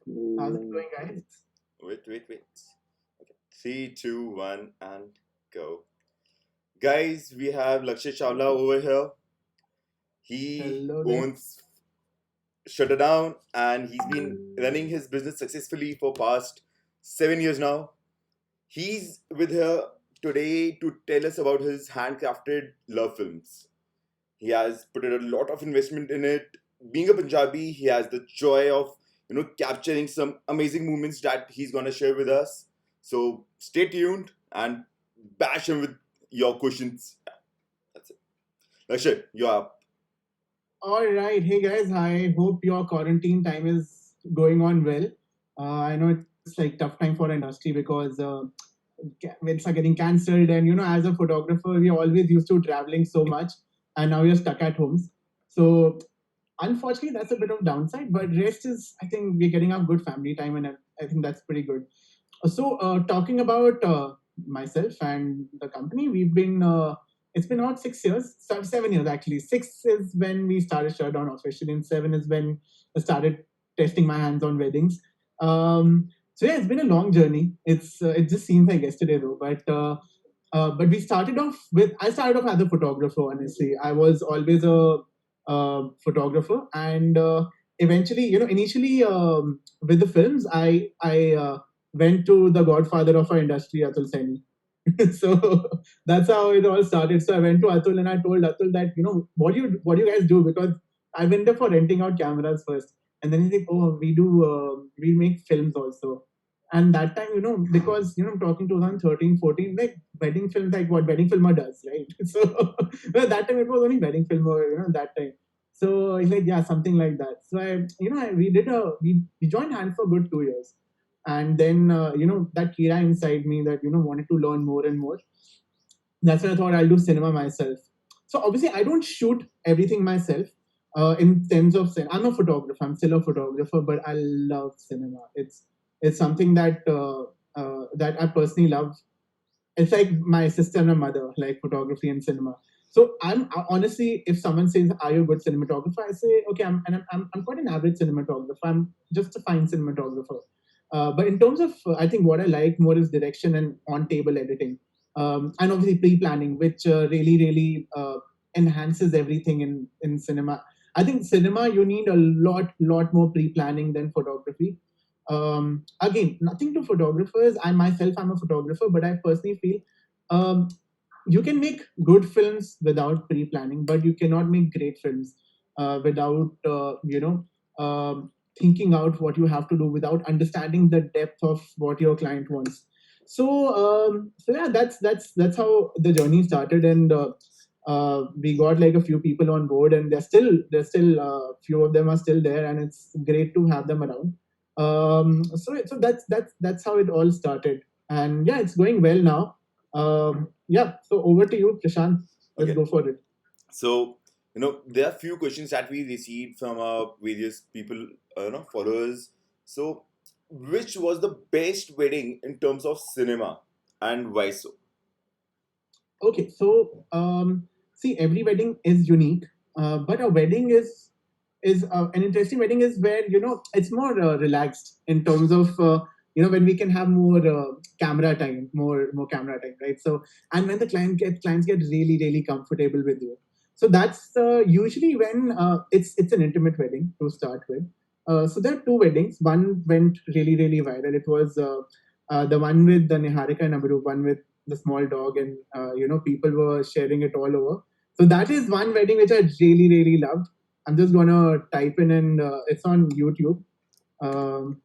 How's it going, guys? Wait. Okay. Three, two, one, and go. Guys, we have Lakshya Chawla over here. He Hello there. owns Shutterdown and he's been running his business successfully for past 7 years now. He's with her today to tell us about his handcrafted love films. He has put in a lot of investment in it. Being a Punjabi, he has the joy of capturing some amazing moments that he's gonna share with us. So stay tuned and bash him with your questions. That's it. Lakshya, you're up. All right. Hey, guys. I hope your quarantine time is going on well. I know it's like tough time for industry because events are getting cancelled. And, as a photographer, we always used to traveling so much. And now we're stuck at homes. So, unfortunately, that's a bit of downside. But rest is, I think, we're getting a good family time. And I think that's pretty good. Talking about myself and the company, it's been about 6 years, 7 years actually. Six is when we started Shutterdown officially, and seven is when I started testing my hands on weddings. So yeah, it's been a long journey. It just seems like yesterday though, but we started off with I started off as a photographer. Honestly, I was always a photographer, and eventually, initially with the films, I went to the godfather of our industry, Atul Saini. So that's how it all started. So I went to Atul and I told Atul that what do you guys do, because I went there for renting out cameras first, and then he's like, oh, we make films also. And that time, because talking 2013, 14, like wedding films, like what wedding filmer does, right? So well, that time it was only wedding filmer, that time. So he's like, yeah, something like that. So we joined hands for good 2 years, and then that Kira inside me that wanted to learn more and more. That's when I thought I'll do cinema myself. So obviously I don't shoot everything myself. In terms of I'm a photographer. I'm still a photographer, but I love cinema. It's something that I personally love. It's like my sister and my mother, like photography and cinema. So honestly, if someone says, "Are you a good cinematographer?" I say, "Okay, I'm quite an average cinematographer. I'm just a fine cinematographer." But in terms of, I think what I like more is direction and on-table editing, and obviously pre-planning, which really enhances everything in cinema. I think cinema you need a lot more pre-planning than photography. Again, nothing to photographers. I'm a photographer, but I personally feel um, you can make good films without pre-planning, but you cannot make great films without thinking out what you have to do, without understanding the depth of what your client wants. So yeah, that's how the journey started, and we got like a few people on board, and there's still few of them are still there, and it's great to have them around. So that's how it all started, and yeah, it's going well now. Yeah, so over to you, Prashant. Let's Okay. go for it. So, there are few questions that we received from our various people, followers. So, which was the best wedding in terms of cinema and why so? Okay, so see, every wedding is unique, but a wedding is an interesting wedding is where it's more relaxed in terms of when we can have more camera time, more camera time, right? So and when the clients get really comfortable with you, so that's usually when it's an intimate wedding to start with. So there are two weddings. One went really viral. It was the one with the Niharika and Abhirup, one with the small dog, and people were sharing it all over. So that is one wedding which I really loved. I'm just gonna type in, and it's on YouTube. Um,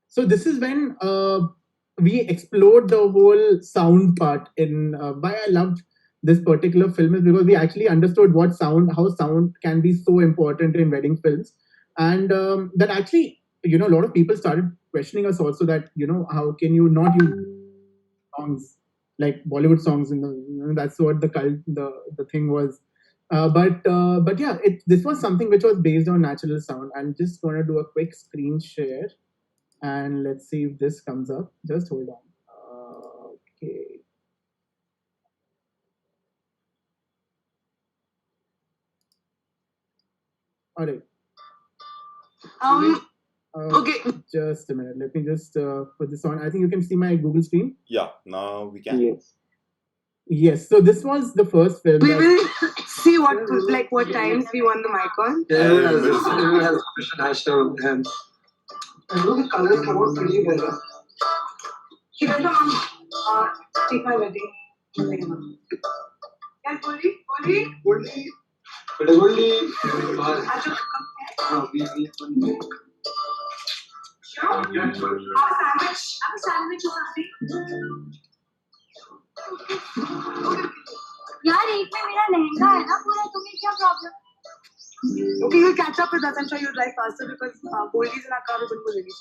so this is when we explored the whole sound part. In why I loved this particular film is because we actually understood how sound can be so important in wedding films, and that actually a lot of people started questioning us also, that how can you not use songs like Bollywood songs in the that's what the thing was. But yeah, this was something which was based on natural sound. I'm just gonna do a quick screen share, and let's see if this comes up. Just hold on. Okay. All right. Okay. Just a minute. Let me just put this on. I think you can see my Google screen. Yeah, now we can. Yes. Yes. So this was the first film. We will see what times we won the mic on. Everyone has official hashtag hands. I know the colors come out pretty well. She went on take my wedding. Yes, Goldie. Achoo, come here. Sure. Have a sandwich or something. यार एक में मेरा लहंगा है ना पूरा तुम्हें क्या problem Okay, you'll catch up with us. I'm sure you'll drive faster because Goldie's in our car. We couldn't go really.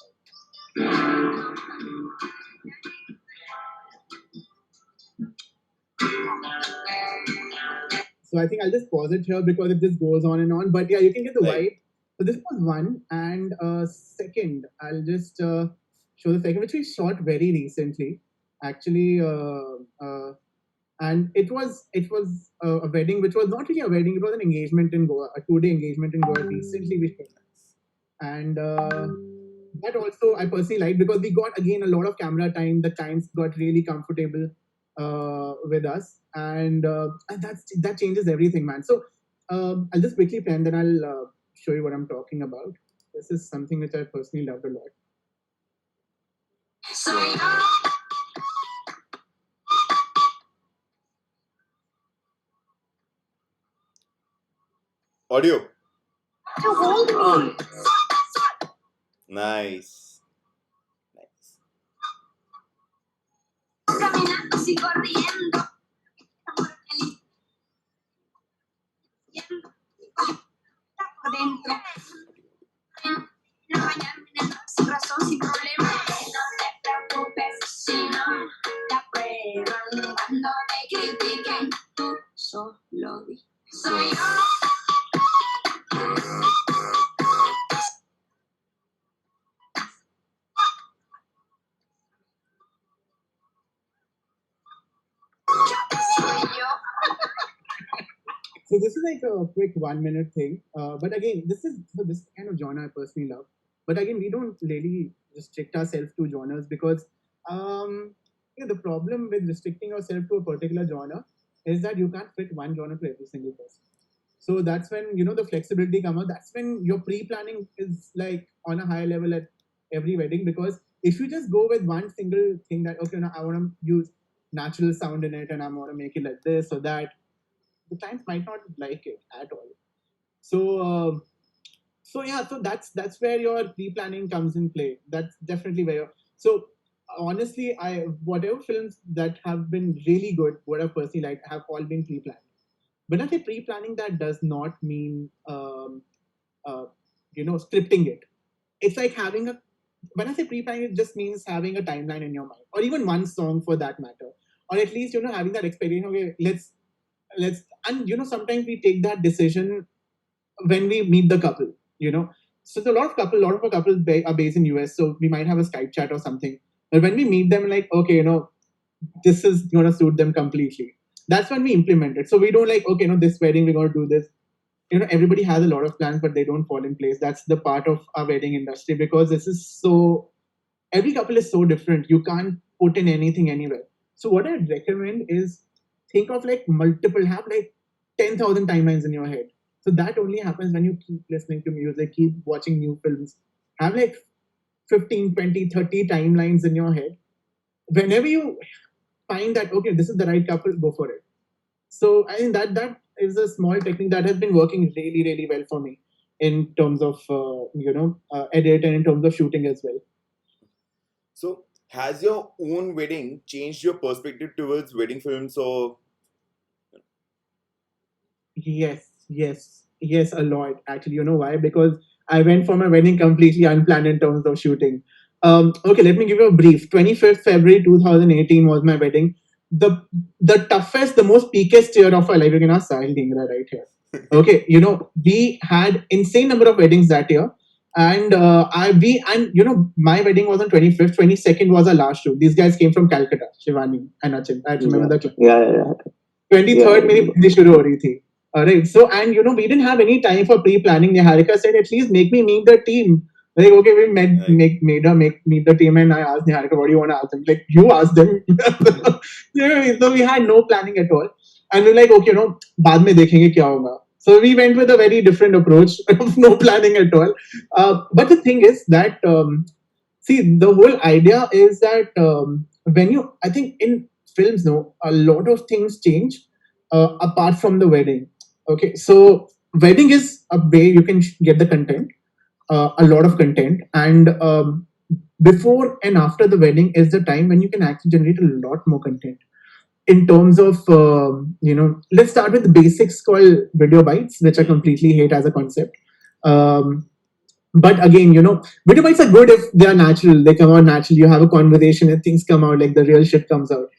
So I think I'll just pause it here because it just goes on and on. But yeah, you can get the Right. vibe. So this was one, and second, I'll just show the second, which we shot very recently, actually, and it was a wedding, which was not really a wedding; it was an engagement in Goa, a 2-day engagement in Goa. Recently, we shot, and that also I personally liked because we got again a lot of camera time. The clients got really comfortable with us, and that changes everything, man. So I'll just quickly play, and then I'll show you what I'm talking about. This is something which I personally loved a lot. Audio. to hold me Nice. Nice. caminando así corriendo dentro bañarme en el sin razón sin problema no te preocupes si no te aprueban cuando me critiquen tú solo di soy yo. So this is like a quick 1-minute thing, but again, this kind of genre I personally love. But again, we don't really restrict ourselves to genres because the problem with restricting yourself to a particular genre is that you can't fit one genre to every single person. So that's when the flexibility comes out. That's when your pre-planning is like on a high level at every wedding, because if you just go with one single thing that okay, now I want to use natural sound in it and I want to make it like this or that, the clients might not like it at all. So yeah, so that's where your pre-planning comes in play. That's definitely where so honestly, I whatever films that have been really good, what I personally like, have all been pre-planned. When I say pre-planning, that does not mean scripting it. It's like having a when I say pre-planning, it just means having a timeline in your mind, or even one song for that matter, or at least having that experience. Okay, let's and sometimes we take that decision when we meet the couple. So a lot of our couples are based in US, so we might have a Skype chat or something. But when we meet them, like okay, this is gonna suit them completely. That's when we implement it. So we don't like okay, this wedding we're gonna do this. Everybody has a lot of plans, but they don't fall in place. That's the part of our wedding industry, because this is so every couple is so different. You can't put in anything anywhere. So what I'd recommend is think of like have like 10,000 timelines in your head. So that only happens when you keep listening to music, keep watching new films. Have like 15, 20, 30 timelines in your head. Whenever you find that, okay, this is the right couple, go for it. So I think that is a small technique that has been working really, really well for me in terms of, edit and in terms of shooting as well. So, has your own wedding changed your perspective towards wedding films or? Yes, a lot. Actually, you know why? Because I went for my wedding completely unplanned in terms of shooting. Okay, let me give you a brief. 25th February 2018 was my wedding. The toughest, the most peakest year of our life. You can ask Sahil Dhingra right here. Okay, we had insane number of weddings that year. And my wedding was on 25th, 22nd was our last shoot. These guys came from Calcutta, Shivani and Achin. I remember the clip. 23rd मेरी पहली शुरू हो रही थी. Right. So, and we didn't have any time for pre-planning. Niharika said, at least make me meet the team. Like, okay, we Right. made her meet the team, and I asked Niharika, what do you want to ask them? Like, you ask them. So we had no planning at all. And we're like, okay, बाद में देखेंगे क्या होगा. So we went with a very different approach of no planning at all. But the thing is that, see, the whole idea is that I think in films, no, a lot of things change apart from the wedding. Okay, so wedding is a way you can get the content, a lot of content, and before and after the wedding is the time when you can actually generate a lot more content in terms of let's start with the basics called video bites, which I completely hate as a concept. But again, video bites are good if they are natural. They come out natural. You have a conversation and things come out, like the real shit comes out.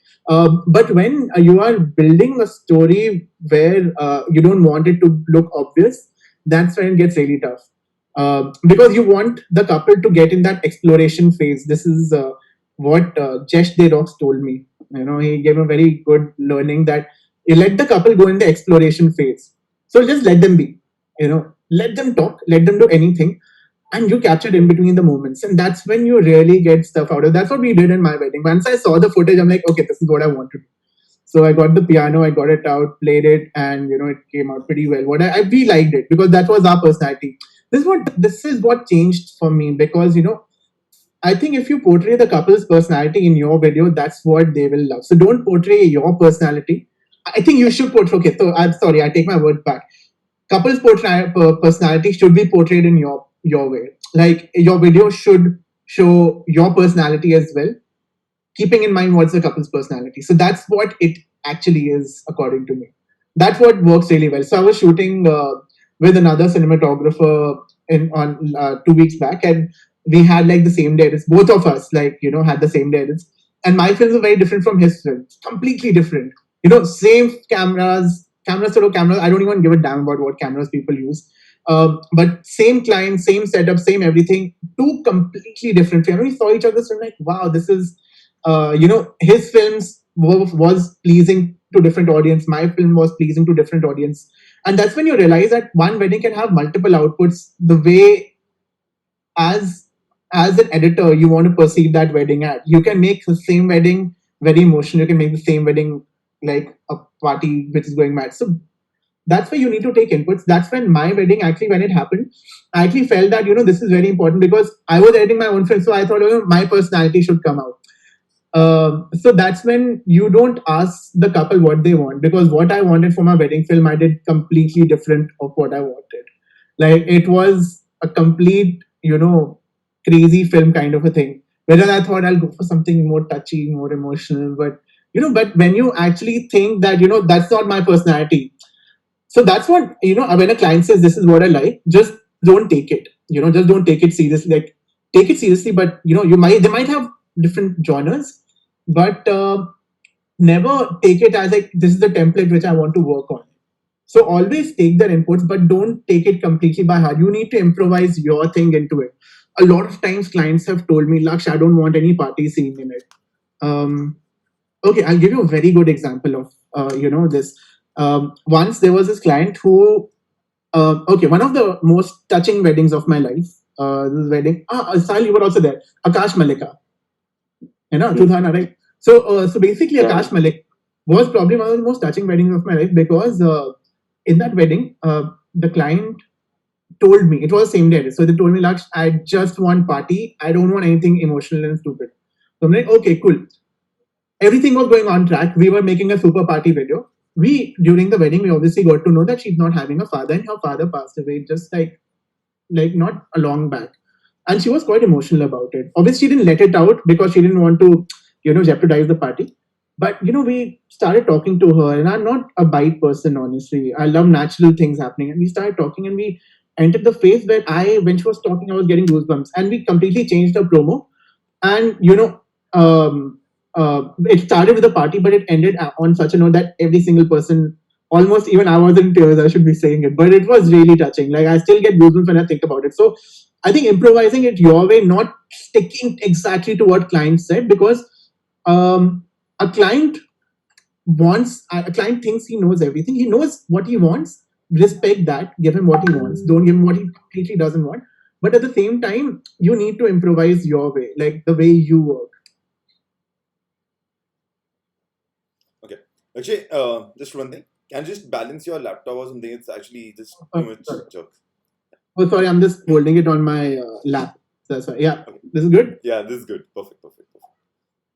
But when you are building a story where you don't want it to look obvious, that's when it gets really tough. Because you want the couple to get in that exploration phase. This is what Jesh De Rocks told me. He gave a very good learning that you let the couple go in the exploration phase. So just let them be. Let them talk, let them do anything, and you captured in between the moments, and that's when you really get stuff out of. That's what we did in my wedding. Once I saw the footage, I'm like, okay, this is what I want to do. So I got the piano, I got it out, played it, and it came out pretty well. We liked it because that was our personality. This is what changed for me, because I think if you portray the couple's personality in your video, that's what they will love. So don't portray your personality. I think you should portray. Okay, so I'm sorry, I take my word back. Couple's personality should be portrayed in your way. Like, your video should show your personality as well, keeping in mind what's the couple's personality. So that's what it actually is, according to me. That's what works really well. So I was shooting with another cinematographer on 2 weeks back, and we had like the same day edits. Both of us, like, had the same day edits. And my films are very different from his films, completely different. Same cameras, sort of cameras. I don't even give a damn about what cameras people use. But same client, same setup, same everything. Two completely different films. When we saw each other, so like, wow, this is, his films was pleasing to different audience. My film was pleasing to different audience. And that's when you realize that one wedding can have multiple outputs. The way, as an editor, you want to perceive that wedding at. You can make the same wedding very emotional. You can make the same wedding like a party which is going mad. So that's where you need to take inputs. That's when my wedding, actually, when it happened, I actually felt that this is very important, because I was editing my own film, so I thought my personality should come out. So that's when you don't ask the couple what they want, because what I wanted for my wedding film, I did completely different of what I wanted. Like, it was a complete, crazy film kind of a thing. Whereas I thought I'll go for something more touchy, more emotional, but when you actually think that that's not my personality. So that's what, when a client says this is what I like, just don't take it. Just don't take it seriously. Like, take it seriously, but they might have different genres, but never take it as like, this is the template which I want to work on. So always take their inputs, but don't take it completely by heart. You need to improvise your thing into it. A lot of times clients have told me, Laksh, I don't want any party scene in it. Okay, I'll give you a very good example of this. Once there was this client who, one of the most touching weddings of my life. This wedding, Sal, you were also there. Akash Malika, Tudhana, right? So basically, Akash Malik was probably one of the most touching weddings of my life, because in that wedding, the client told me, it was the same day. So they told me, Laksh, I just want party. I don't want anything emotional and stupid. So I'm like, okay, cool. Everything was going on track. We were making a super party video. During the wedding, we obviously got to know that she's not having a father, and her father passed away just like not a long back. And she was quite emotional about it. Obviously, she didn't let it out because she didn't want to, jeopardize the party. But we started talking to her, and I'm not a bite person, honestly. I love natural things happening, and we started talking, and we entered the phase where when she was talking, I was getting goosebumps, and we completely changed the promo. And it started with a party, but it ended on such a note that every single person, almost even I was in tears, I should be saying it, but it was really touching. Like, I still get goosebumps when I think about it. So I think improvising it your way, not sticking exactly to what client said, because a client thinks he knows everything. He knows what he wants, respect that, give him what he wants, don't give him what he completely doesn't want. But at the same time, you need to improvise your way, like the way you work. Okay. Actually, just one thing. Can you just balance your laptop or something? It's actually just too much Sorry. jerk. Oh, sorry, I'm just holding it on my lap. That's why. Yeah, Okay. this is good. Yeah, this is good. Perfect.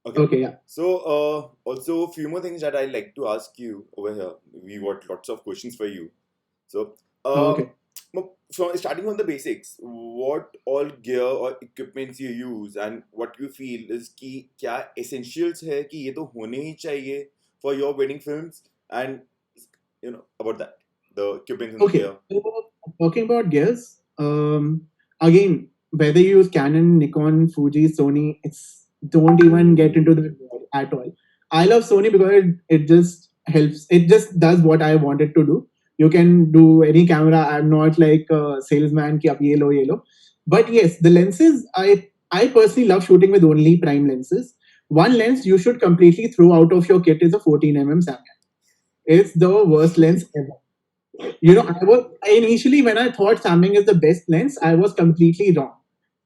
Okay. Okay, yeah. So, also a few more things that I'd like to ask you over here. We got lots of questions for you. So, Okay. from starting from the basics, what all gear or equipments you use and what you feel is कि क्या essentials है कि ये तो होने ही चाहिए for your wedding films, and about that, the equipment and the Okay. gear. So, talking about gears, again, whether you use Canon, Nikon, Fuji, Sony, don't even get into the at all. I love Sony because it just helps. It just does what I want it to do. You can do any camera. I'm not like a salesman ki ab ye lo. But yes, the lenses, I personally love shooting with only prime lenses. One lens you should completely throw out of your kit is a 14 Samyang. It's the worst lens ever. Initially when I thought Samyang is the best lens, I was completely wrong.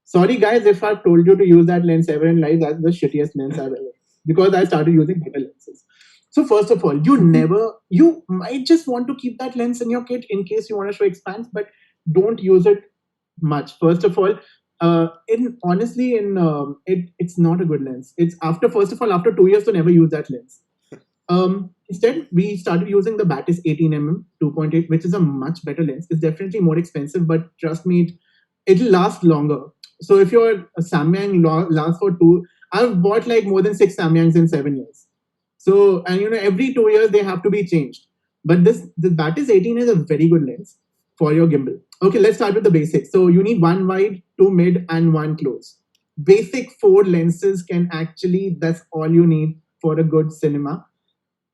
Sorry guys, if I've told you to use that lens ever in life, that's the shittiest lens I've ever. Because I started using better lenses. So first of all, you might just want to keep that lens in your kit in case you want to show expanse, but don't use it much. First of all, it's not a good lens. It's after 2 years to never use that lens. Instead, we started using the Batis 18 2.8, which is a much better lens. It's definitely more expensive, but trust me, it'll last longer. So if your Samyang lasts for I've bought like more than 6 Samyangs in 7 years. So, and every 2 years they have to be changed. But the Batis 18 is a very good lens for your gimbal. Okay, let's start with the basics. So you need one wide, two mid, and one close. Basic 4 lenses that's all you need for a good cinema.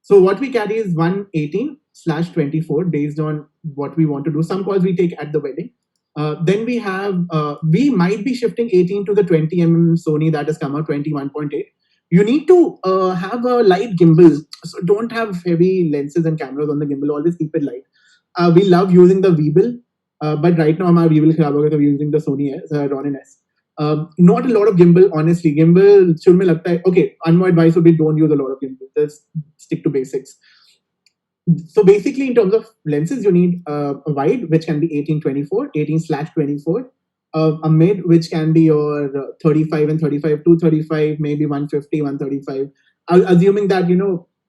So what we carry is 118/24 based on what we want to do. Some calls we take at the wedding. Then we might be shifting 18 to the 20 Sony that has come out 21.8. You need to have a light gimbal. So don't have heavy lenses and cameras on the gimbal. Always keep it light. We love using the Weebill, but right now our Weebill खराब हो गया, so we're using the Sony Ronin S. Not a lot of gimbal, honestly. Gimbal, should me lagta hai, okay, my advice would be don't use a lot of gimbal. Just stick to basics. So basically, in terms of lenses, you need a wide, which can be 18/24, 18/24, a mid, which can be your 35 and 35, 235, maybe 150, 135. Assuming that,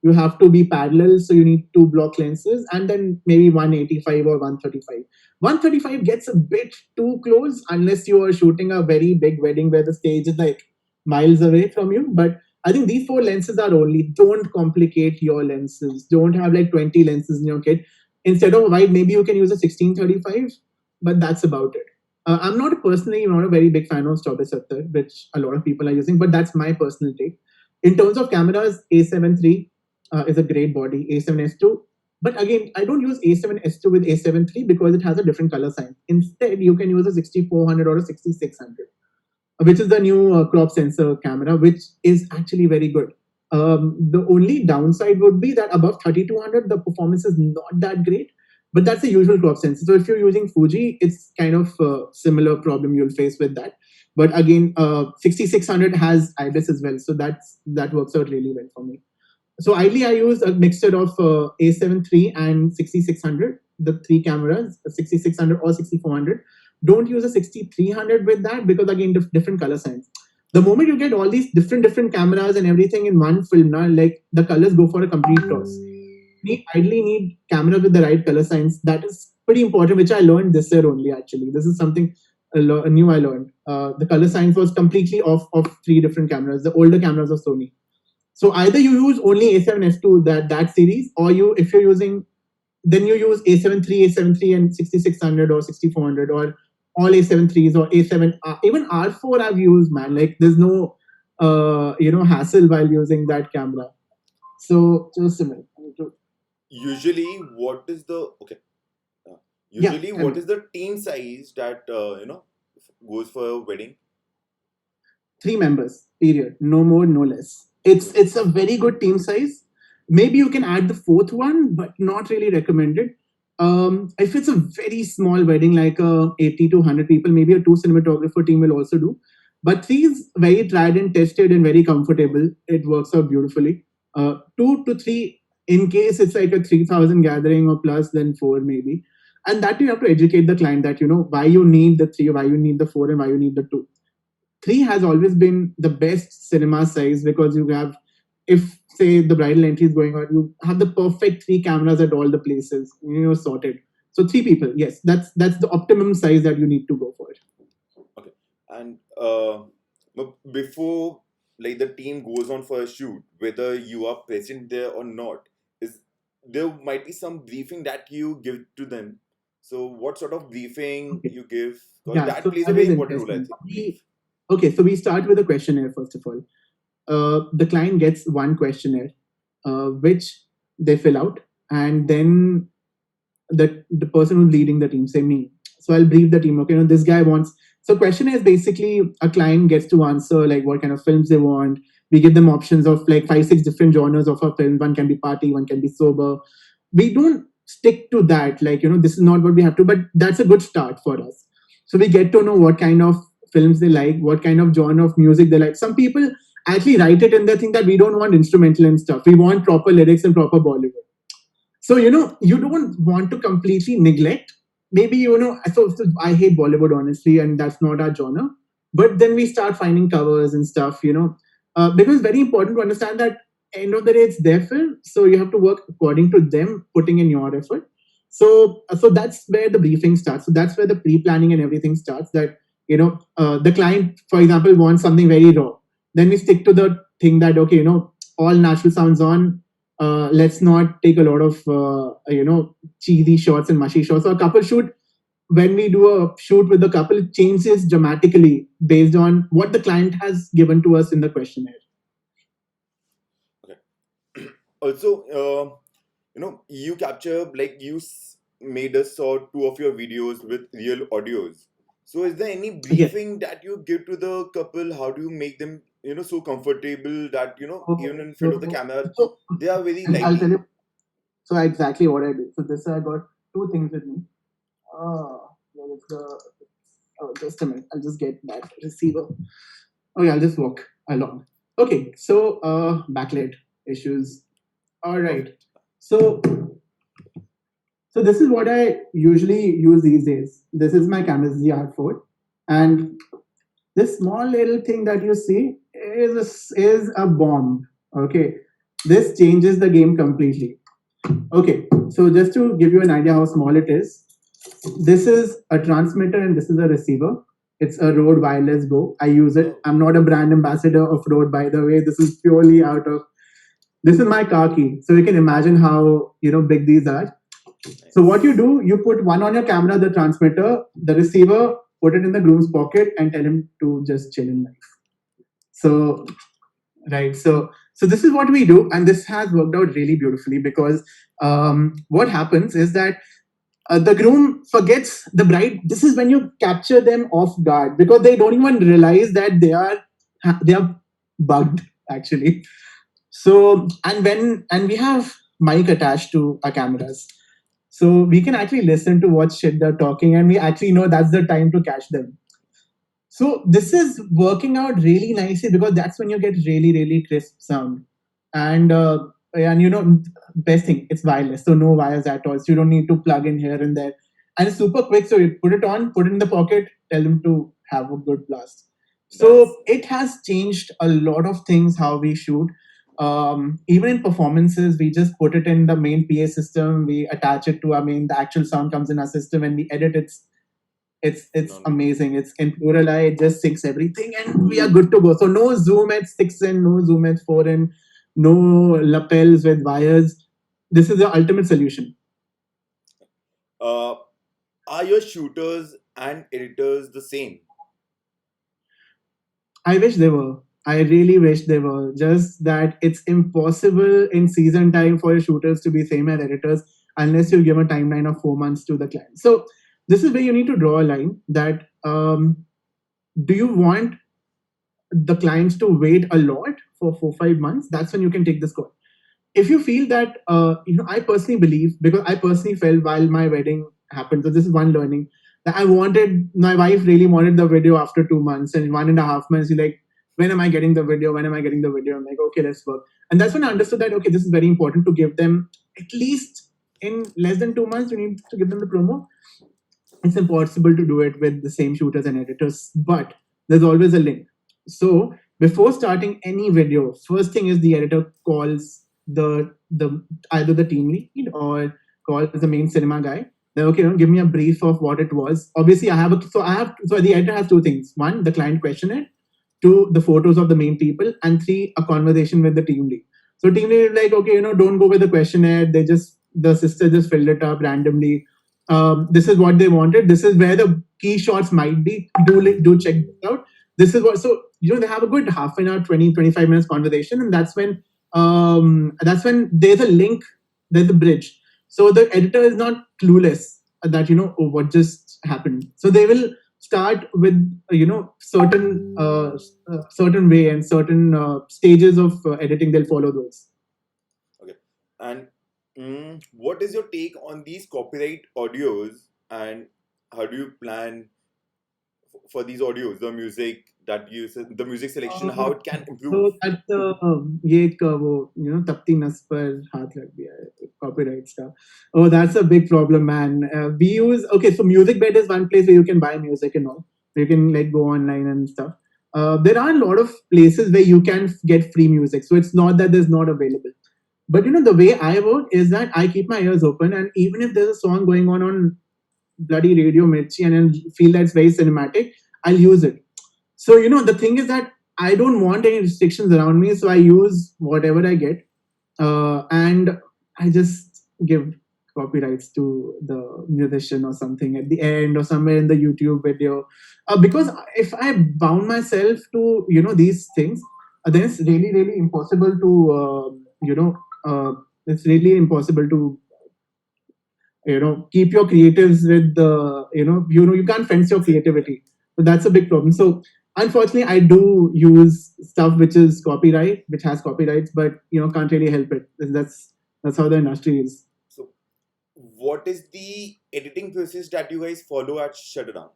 you have to be parallel, so you need 2 block lenses, and then maybe 185 or 135. 135 gets a bit too close unless you are shooting a very big wedding where the stage is like miles away from you. But I think these 4 lenses are only. Don't complicate your lenses. Don't have like 20 lenses in your kit. Instead of a wide, maybe you can use a 16-35, but that's about it. I'm not a very big fan of Stobby which a lot of people are using, but that's my personal take. In terms of cameras, A7 III is a great body, A7S2. But again, I don't use A7S2 with A7 III because it has a different color sign. Instead, you can use a 6400 or a 6600, which is the new crop sensor camera, which is actually very good. The only downside would be that above 3200, the performance is not that great, but that's the usual crop sensor. So if you're using Fuji, it's kind of a similar problem you'll face with that. But again, 6600 has IBIS as well, so that works out really well for me. So ideally, I use a mixture of A7 III and 6600, the 3 cameras, 6600 or 6400. Don't use a 6300 with that because again, different color signs. The moment you get all these different cameras and everything in one film, now like the colors go for a complete toss. We ideally need cameras with the right color signs. That is pretty important, which I learned this year only. Actually, this is something new I learned. The color science was completely off of 3 different cameras, the older cameras of Sony. So either you use only A7S2 that series, or if you're using, then you use A7 III, A7 III, and 6600 or 6400, or all A7 IIIs or A7. Even R4 I've used, man. Like there's no hassle while using that camera. So similar. Usually, what is the okay? What is the team size that goes for a wedding? 3 members. Period. No more, no less. It's a very good team size. Maybe you can add the 4th one, but not really recommended. If it's a very small wedding, like 80 to 100 people, maybe a two cinematographer team will also do. But three is very tried and tested and very comfortable. It works out beautifully. Two to three, in case it's like a 3,000 gathering or plus, then four maybe. And that you have to educate the client that, why you need the three, why you need the four, and why you need the two. Three has always been the best cinema size because you have, if say the bridal entry is going on, you have the perfect three cameras at all the places, sorted. So three people, yes, that's the optimum size that you need to go for. Okay. And before like the team goes on for a shoot, whether you are present there or not, is there might be some briefing that you give to them. So what sort of briefing Okay. you give? Because Yeah, that so plays a that very is important role, I interesting. think. Brief. Okay, so we start with a questionnaire first of all. The client gets one questionnaire, which they fill out, and then the person who's leading the team, say me. So I'll brief the team. Okay, this guy wants. So questionnaire is basically a client gets to answer like what kind of films they want. We give them options of like 5, 6 different genres of a film. One can be party, one can be sober. We don't stick to that. Like this is not what we have to, but that's a good start for us. So we get to know what kind of films they like, what kind of genre of music they like. Some people actually write it in their thing that we don't want instrumental and stuff. We want proper lyrics and proper Bollywood. So you don't want to completely neglect. Maybe so I hate Bollywood honestly, and that's not our genre. But then we start finding covers and stuff, because it's very important to understand that end of the day it's their film, so you have to work according to them, putting in your effort. So that's where the briefing starts. So that's where the pre-planning and everything starts. That the client, for example, wants something very raw. Then we stick to the thing that okay, all natural sounds on, let's not take a lot of cheesy shots and mushy shots. So a couple shoot, when we do a shoot with the couple, it changes dramatically based on what the client has given to us in the questionnaire. Okay. Also, you capture like made us saw two of your videos with real audios. So is there any Yes. briefing that you give to the couple? How do you make them so comfortable that even in front of the camera So they are very I'll tell lively? you. So exactly what I do. So this I got two things with me. Where is the? Oh, just a minute. I'll just get that receiver. Okay, I'll just walk along. Okay, so backlight issues. All right. Perfect. So so this is what I usually use these days. This is my camera, ZR4, and this small little thing that you see is a bomb. Okay, this changes the game completely. Okay, so just to give you an idea how small it is, this is a transmitter and this is a receiver. It's a Rode Wireless Go. I use it. Oh, I'm not a brand ambassador of Rode, by the way. This is purely out of. This is my car key, so you can imagine how big these are. So what you nice. do, you put one on your camera, the transmitter, the receiver, put it in the groom's pocket, and tell him to just chill in life. So right, so this is what we do, and this has worked out really beautifully because what happens is that the groom forgets the bride. This is when you capture them off guard because they don't even realize that they are bugged actually. So and we have mic attached to our cameras, so we can actually listen to what shit they're talking, and we actually know that's the time to catch them. So this is working out really nicely because that's when you get really, really crisp sound. And best thing, it's wireless, so no wires at all. So you don't need to plug in here and there. And it's super quick. So you put it on, put it in the pocket, tell them to have a good blast. That's So it has changed a lot of things how we shoot. Even in performances, we just put it in the main PA system. We attach it to our main. The actual sound comes in our system, and we edit it. It's phenomenal. amazing. It's in plural eye, it just syncs everything, and we are good to go. So no zoom at 6 in, no zoom at 4 in, no lapels with wires. This is the ultimate solution. Uh, are your shooters and editors the same? I wish they were. I really wish they were. Just that it's impossible in season time for your shooters to be same as editors unless you give a timeline of 4 months to the client. So this is where you need to draw a line that do you want the clients to wait a lot for 4, 5 months? That's when you can take this call. if you feel that, I personally believe, because I personally felt while my wedding happened, so this is one learning, that my wife really wanted the video after 2 months, and 1.5 months, you're like, when am I getting the video? When am I getting the video? I'm like, okay, let's work. And that's when I understood that, okay, this is very important to give them at least in less than 2 months, you need to give them the promo. It's impossible to do it with the same shooters and editors, but there's always a link. So before starting any video, first thing is the editor calls the either the team lead or calls the main cinema guy. Then, okay, give me a brief of what it was. Obviously, so the editor has two things: one, the client questionnaire; two, the photos of the main people; and three, a conversation with the team lead. So team lead is like, okay, don't go with the questionnaire. The sister just filled it up randomly. This is what they wanted. This is where the key shots might be. Do check this out. This is what. So they have a good half an hour, 20-25 minutes conversation, and that's when there's a link, there's a bridge. So the editor is not clueless that what just happened. So they will start with certain way and certain stages of editing. They'll follow those. Okay. And what is your take on these copyright audios, and how do you plan for these audios, the music the music selection, how it can improve? So that's ये एक वो तपती नस पर हाथ रख दिया है, copyright stuff. Oh, that's a big problem, man. We use, okay, so music bed is one place where you can buy music and all. You can like go online and stuff. There are a lot of places where you can get free music, so it's not that there's not available. But the way I work is that I keep my ears open, and even if there's a song going on bloody Radio Mirchi and I feel that it's very cinematic, I'll use it. So the thing is that I don't want any restrictions around me, so I use whatever I get, and I just give copyrights to the musician or something at the end or somewhere in the YouTube video, because if I bound myself to these things, then it's really really impossible to it's really impossible to keep your creatives with the you can't fence your creativity. So that's a big problem. So unfortunately, I do use stuff which has copyrights, but can't really help it. That's how the industry is. So what is the editing process that you guys follow at Shutterdown?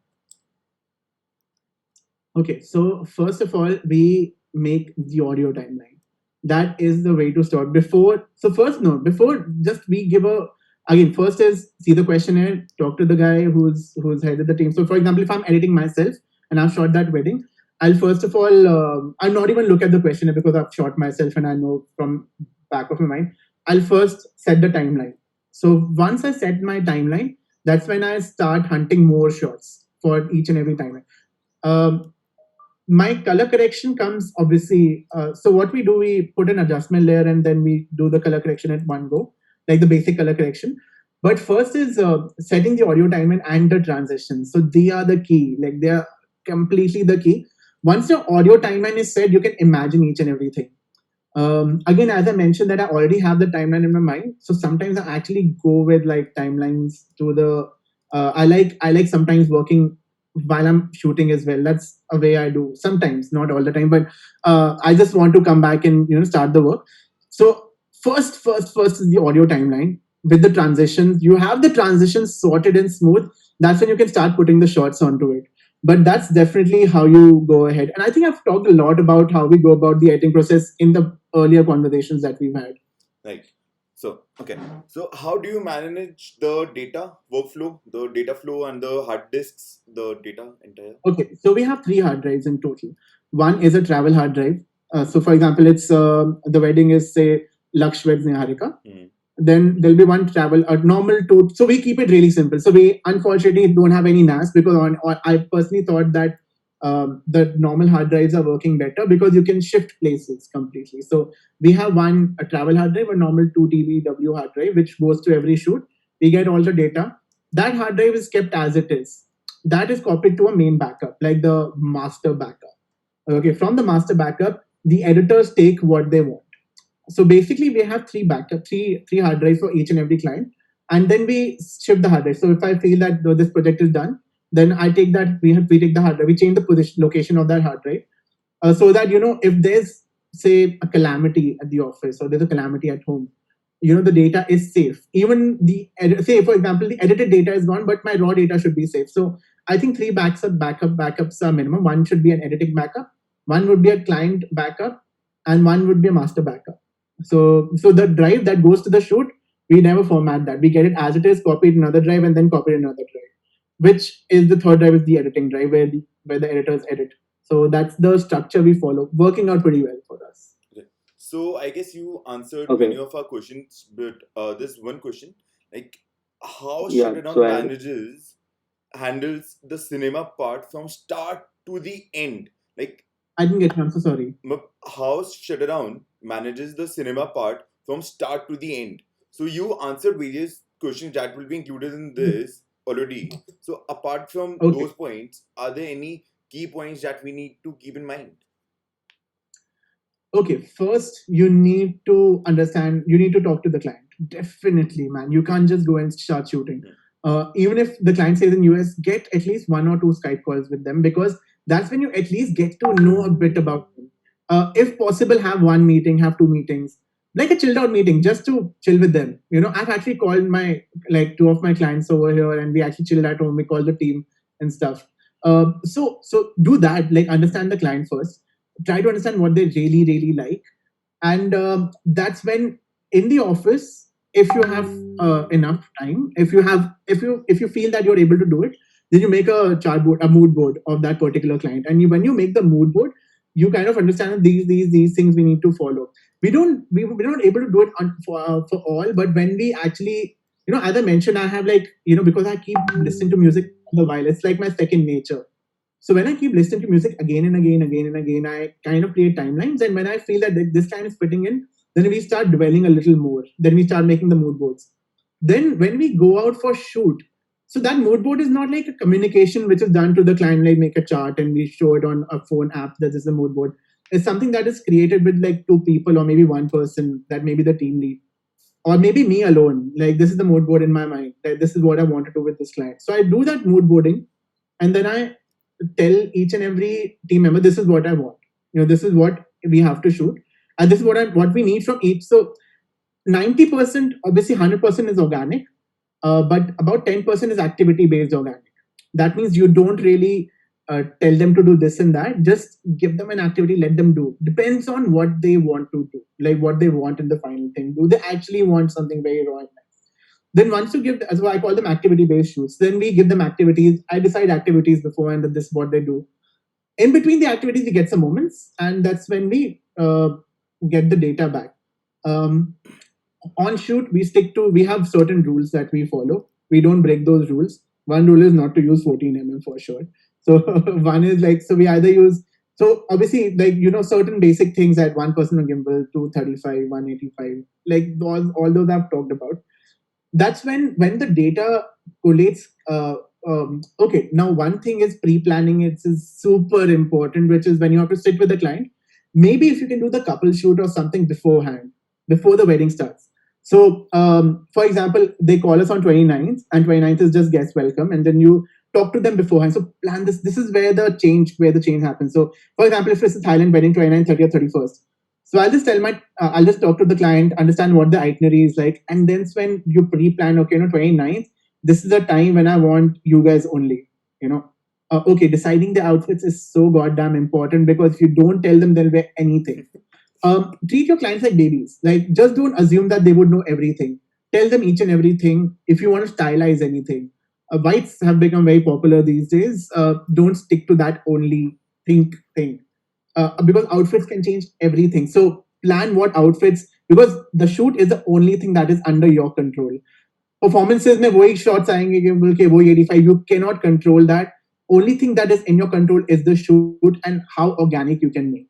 Okay, so first of all, we make the audio timeline. That is the way to start. Before just we give a, again, first is see the questionnaire, talk to the guy who's head of the team. So for example, if I'm editing myself and I've shot that wedding, I'll first of all, I'll not even look at the questionnaire because I've shot myself and I know from back of my mind. I'll first set the timeline. So once I set my timeline, that's when I start hunting more shots for each and every timeline. My color correction comes obviously. So what we do, we put an adjustment layer and then we do the color correction at one go, like the basic color correction. But first is setting the audio timeline and the transition. So they are the key. Like they are completely the key. Once your audio timeline is set, you can imagine each and everything. Again, as I mentioned, that I already have the timeline in my mind. So sometimes I actually go with like timelines to the. I like sometimes working while I'm shooting as well. That's a way I do sometimes, not all the time, but I just want to come back and start the work. So first is the audio timeline with the transitions. You have the transitions sorted and smooth. That's when you can start putting the shots onto it. But that's definitely how you go ahead. And I think I've talked a lot about how we go about the editing process in the earlier conversations that we've had. Right. So, okay. So, how do you manage the data workflow, the data flow, and the hard disks, the data entire? Okay, so we have 3 hard drives in total. One is a travel hard drive. So, for example, it's the wedding is say Lakshya Chawla. Then there'll be one travel, a normal 2. So we keep it really simple. So we unfortunately don't have any NAS because I personally thought that the normal hard drives are working better because you can shift places completely. So we have a travel hard drive, a normal 2 TB hard drive, which goes to every shoot. We get all the data. That hard drive is kept as it is. That is copied to a main backup, like the master backup. Okay, from the master backup, the editors take what they want. So basically, we have 3 hard drives for each and every client, and then we ship the hard drive. So if I feel that this project is done, then I take that we take the hard drive, we change the location of that hard drive, so that if there's say a calamity at the office or there's a calamity at home, the data is safe. Even say for example the edited data is gone, but my raw data should be safe. So I think three backups are minimum. One should be an editing backup, one would be a client backup, and one would be a master backup. So the drive that goes to the shoot, we never format that. We get it as it is, copy it in another drive, and then copy it in another drive. Which is the third drive is the editing drive where the editors edit. So that's the structure we follow, working out pretty well for us. Okay. So I guess you answered Okay. many of our questions, but there's one question, like how Yeah. Shutterdown So handles the cinema part from start to the end. Like I didn't get you. I'm so sorry. how Shutterdown manages the cinema part from start to the end. So you answered various questions that will be included in this already. So apart from Okay. those points, are there any key points that we need to keep in mind? Okay, first you need to understand, you need to talk to the client. Definitely, man. You can't just go and start shooting. Even if the client says in US, get at least one or two Skype calls with them, because that's when you at least get to know a bit about them. If possible, have one meeting, have two meetings, like a chilled out meeting, just to chill with them. I've actually called two of my clients over here, and we actually chilled at home. We called the team and stuff. So do that. Like, understand the client first. Try to understand what they really really like, and that's when in the office, if you have enough time, if you feel that you're able to do it, then you make a a mood board of that particular client, and when you make the mood board, you kind of understand that these things we need to follow. We're not able to do it for all, but when we actually, as I mentioned, I have because I keep listening to music all the while. It's like my second nature. So when I keep listening to music again and again, I kind of create timelines. And when I feel that this time is fitting in, then we start dwelling a little more. Then we start making the mood boards. Then when we go out for shoot, so that mood board is not like a communication which is done to the client, like make a chart and we show it on a phone app. That is the mood board. It's something that is created with like two people or maybe one person, that may be the team lead, or maybe me alone. Like, this is the mood board in my mind. That this is what I want to do with this client. So I do that mood boarding, and then I tell each and every team member, this is what I want. This is what we have to shoot, and this is what we need from each. So 90%, obviously 100% is organic, but about 10% is activity based organic. That means you don't really tell them to do this and that. Just give them an activity, let them do. Depends on what they want to do, like what they want in the final thing. Do they actually want something very raw and nice? Then once you give, as I call them activity based shoots, then we give them activities. I decide activities beforehand that this is what they do. In between the activities, we get some moments, and that's when we get the data back. On shoot, we have certain rules that we follow. We don't break those rules. One rule is not to use 14 for sure. So one is so we either use, so obviously certain basic things at 1% of gimbal, 235, 185, like all those I've talked about. That's when the data collates. Okay, now one thing is pre-planning. It's super important, which is when you have to sit with the client. Maybe if you can do the couple shoot or something beforehand, before the wedding starts. So, for example, they call us on 29th, and 29th is just guest welcome, and then you talk to them beforehand. So plan this. This is where the change happens. So, for example, if it's a Thailand wedding, 29th, 30th, 31st. So I'll just talk to the client, understand what the itinerary is like, and then when you pre-plan, okay, 29th, this is the time when I want you guys only. Okay, deciding the outfits is so goddamn important, because if you don't tell them, they'll wear anything. Treat your clients like babies. Like, just don't assume that they would know everything. Tell them each and everything. If you want to stylize anything, whites have become very popular these days. Don't stick to that only thing. Because outfits can change everything. So plan what outfits, because the shoot is the only thing that is under your control. Performances में वही shots आएंगे कि बोल के वही 85. You cannot control that. Only thing that is in your control is the shoot and how organic you can make.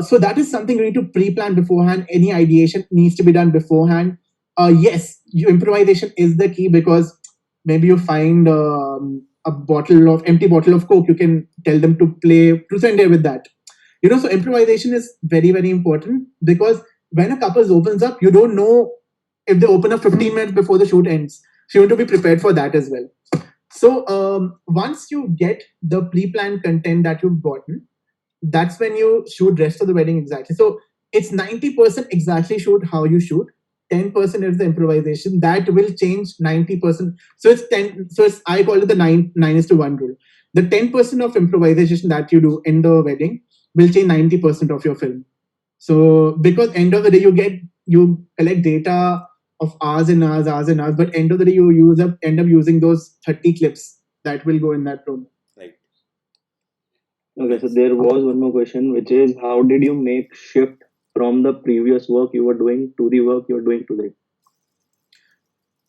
So that is something you need to pre-plan beforehand. Any ideation needs to be done beforehand. Yes, improvisation is the key, because maybe you find a empty bottle of Coke. You can tell them to play truth and dare with that. So improvisation is very, very important, because when a couple opens up, you don't know if they open up 15 minutes before the shoot ends. So you need to be prepared for that as well. So once you get the pre-planned content that you've gotten, that's when you shoot rest of the wedding exactly. So it's 90% exactly shoot how you shoot. 10% is the improvisation that will change 90%. So it's 10. So it's, I call it the 9:1 rule. The 10% of improvisation that you do in the wedding will change 90% of your film. So because end of the day you collect data of hours and hours, but end of the day you end up using those 30 clips that will go in that promo. Right. Okay, so there was one more question, which is how did you make shift from the previous work you were doing to the work you're doing today?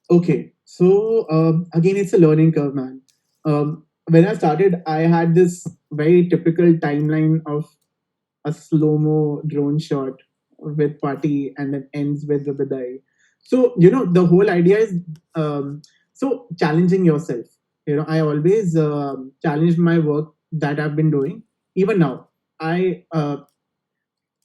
Okay, so again, it's a learning curve, man. When I started, I had this very typical timeline of a slow mo drone shot with party and then ends with the bidai. So the whole idea is so challenging yourself. I always challenge my work that I've been doing. Even now, I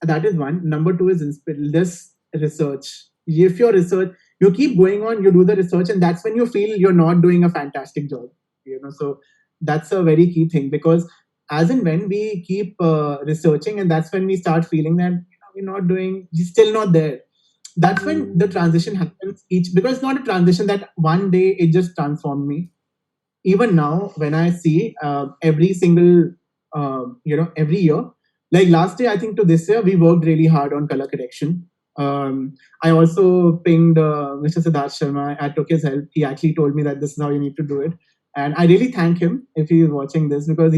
that is one. Number two is this research. If your research, you keep going on, you do the research, and that's when you feel you're not doing a fantastic job. So that's a very key thing, because as and when we keep researching, and that's when we start feeling that we're not doing, we're still not there. That's when the transition happens. Because it's not a transition that one day it just transformed me. Even now when I see every single every year, like last year I think to this year, we worked really hard on color correction. I also pinged Mr. Siddharth Sharma. I took his help. He actually told me that this is how you need to do it, and I really thank him if he is watching this, because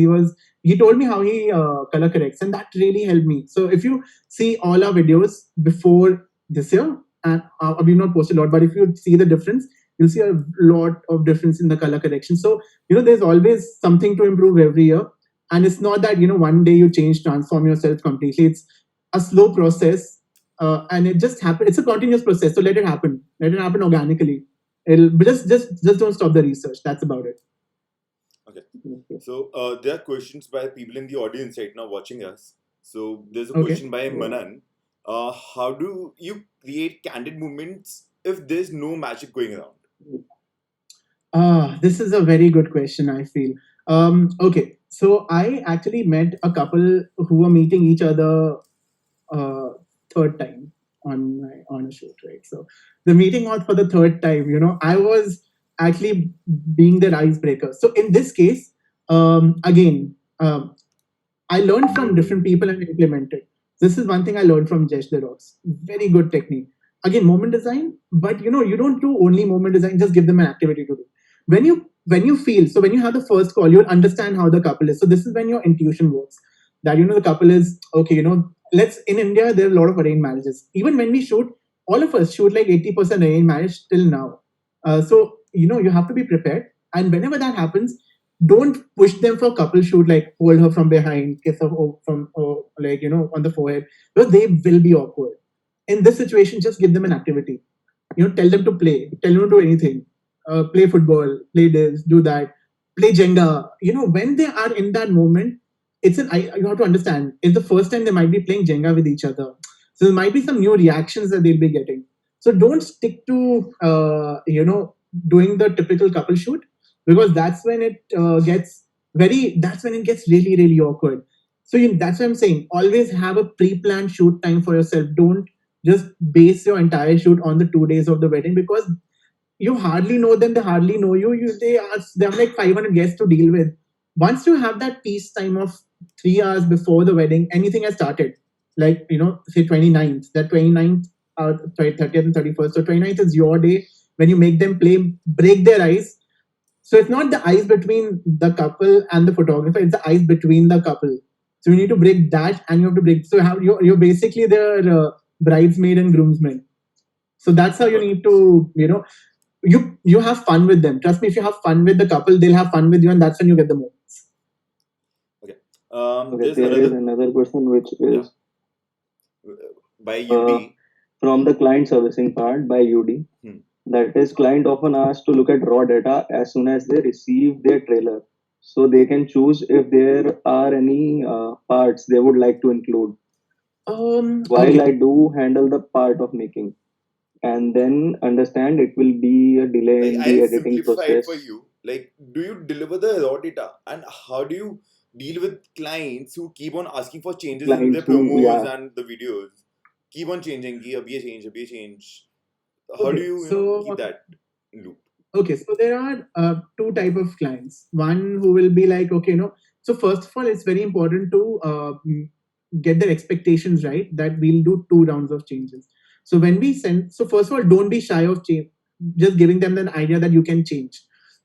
he told me how he color corrects, and that really helped me. So if you see all our videos before this year, and we've not posted a lot, but if you see the difference, you'll see a lot of difference in the color correction. So there's always something to improve every year, and it's not that one day you transform yourself completely. It's a slow process, and it just happens. It's a continuous process. So let it happen. Let it happen organically. It'll but just don't stop the research. That's about it. Okay. So there are questions by people in the audience right now watching us. So there's a Okay. question by Manan. How do you create candid moments if there's no magic going around? This is a very good question, I feel. Okay, so I actually met a couple who were meeting each other uh, third time on a shoot, right? So the meeting was for the third time. I was actually being their icebreaker. So in this case, again, I learned from different people and implemented. This is one thing I learned from Jesh the Rocks. Very good technique. Again, moment design, but you don't do only moment design. Just give them an activity to do. When you feel, so when you have the first call, you'll understand how the couple is. So this is when your intuition works. That the couple is okay. Let's in India there are a lot of arranged marriages. Even when we shoot, all of us shoot like 80% arranged marriage till now. So you have to be prepared. And whenever that happens, don't push them for couple shoot, like hold her from behind, kiss her from like on the forehead, because they will be awkward. In this situation, just give them an activity. Tell them to play, tell them to do anything. Play football, play this, do that, play Jenga. When they are in that moment, you have to understand, it's the first time they might be playing Jenga with each other. So there might be some new reactions that they'll be getting. So don't stick to doing the typical couple shoot, because that's when it that's when it gets really, really awkward. So that's what I'm saying. Always have a pre-planned shoot time for yourself. Don't just base your entire shoot on the 2 days of the wedding, because you hardly know them, they hardly know you. They have like 500 guests to deal with. Once you have that peace time of 3 hours before the wedding, anything has started. Like say 29th, that 29th, 30th and 31st. So 29th is your day when you make them play, break their ice. So it's not the ice between the couple and the photographer; it's the ice between the couple. So you need to break that, and you have to break. So you're basically their bridesmaid and groomsmen. So that's how you need to you have fun with them. Trust me, if you have fun with the couple, they'll have fun with you, and that's when you get the moments. Okay. Okay, there is another question which is by UD. From the client servicing part by UD. That is, client often asks to look at raw data as soon as they receive their trailer, so they can choose if there are any parts they would like to include. While Okay. I do handle the part of making, and then understand it will be a delay in the I'll editing simplify it process. for you. Like, do you deliver the raw data, and how do you deal with clients who keep on asking for changes in their Clients who, promos yeah, and the videos? Keep on changing, ki abhi ye change, abhi ye change. How do Okay, you, keep so that in loop? okay, so there are two type of clients. One who will be like, okay, so first of all, it's very important to get their expectations right, that we'll do 2 rounds of changes. So when we send, so first of all, don't be shy of change, just giving them an idea that you can change,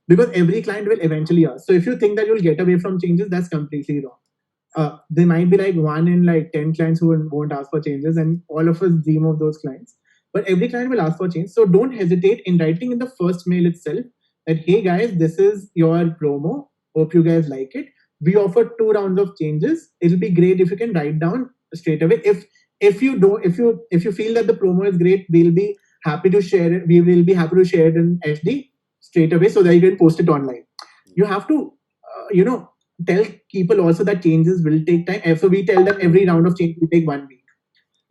because every client will eventually ask. So if you think that you'll get away from changes, that's completely wrong. There might be like 1 in like 10 clients who won't ask for changes, and all of us dream of those clients. But every client will ask for change. So don't hesitate in writing in the first mail itself that, hey guys, this is your promo. Hope you guys like it. We offer 2 rounds of changes. It'll be great if you can write down straight away. If you don't, if you feel that the promo is great, we'll be happy to share it. We will be happy to share it in HD straight away so that you can post it online. You have to, tell people also that changes will take time. So we tell them every round of change will take 1 week.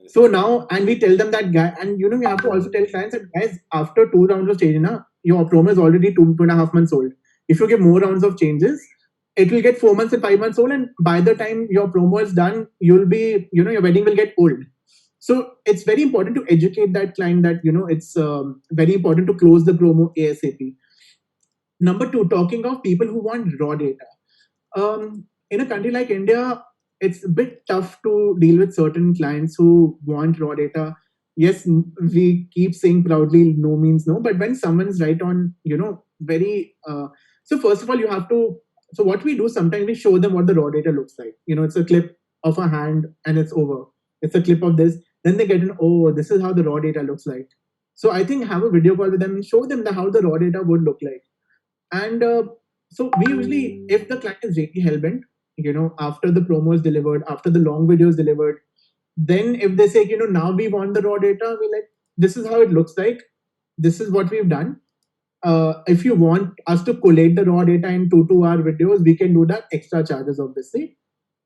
So now, and we tell them that guy, and we have to also tell clients that guys, after 2 rounds of change, your promo is already 2.5 months old. If you give more rounds of changes, it will get 4 months and 5 months old, and by the time your promo is done, you'll be, your wedding will get old. So it's very important to educate that client that it's very important to close the promo ASAP. Number two, talking of people who want raw data. In a country like India, it's a bit tough to deal with certain clients who want raw data. Yes, we keep saying proudly, no means no. But when someone's right on, very. So first of all, you have to. So what we do sometimes we show them what the raw data looks like. It's a clip of a hand and it's over. It's a clip of this. Then they get an, oh, this is how the raw data looks like. So I think have a video call with them and show them how the raw data would look like. And so we usually, if the client is really hellbent, after the promo is delivered, after the long video is delivered, then if they say, now we want the raw data, we're like, this is how it looks like. This is what we've done. If you want us to collate the raw data in 2 hour videos, we can do that, extra charges, obviously.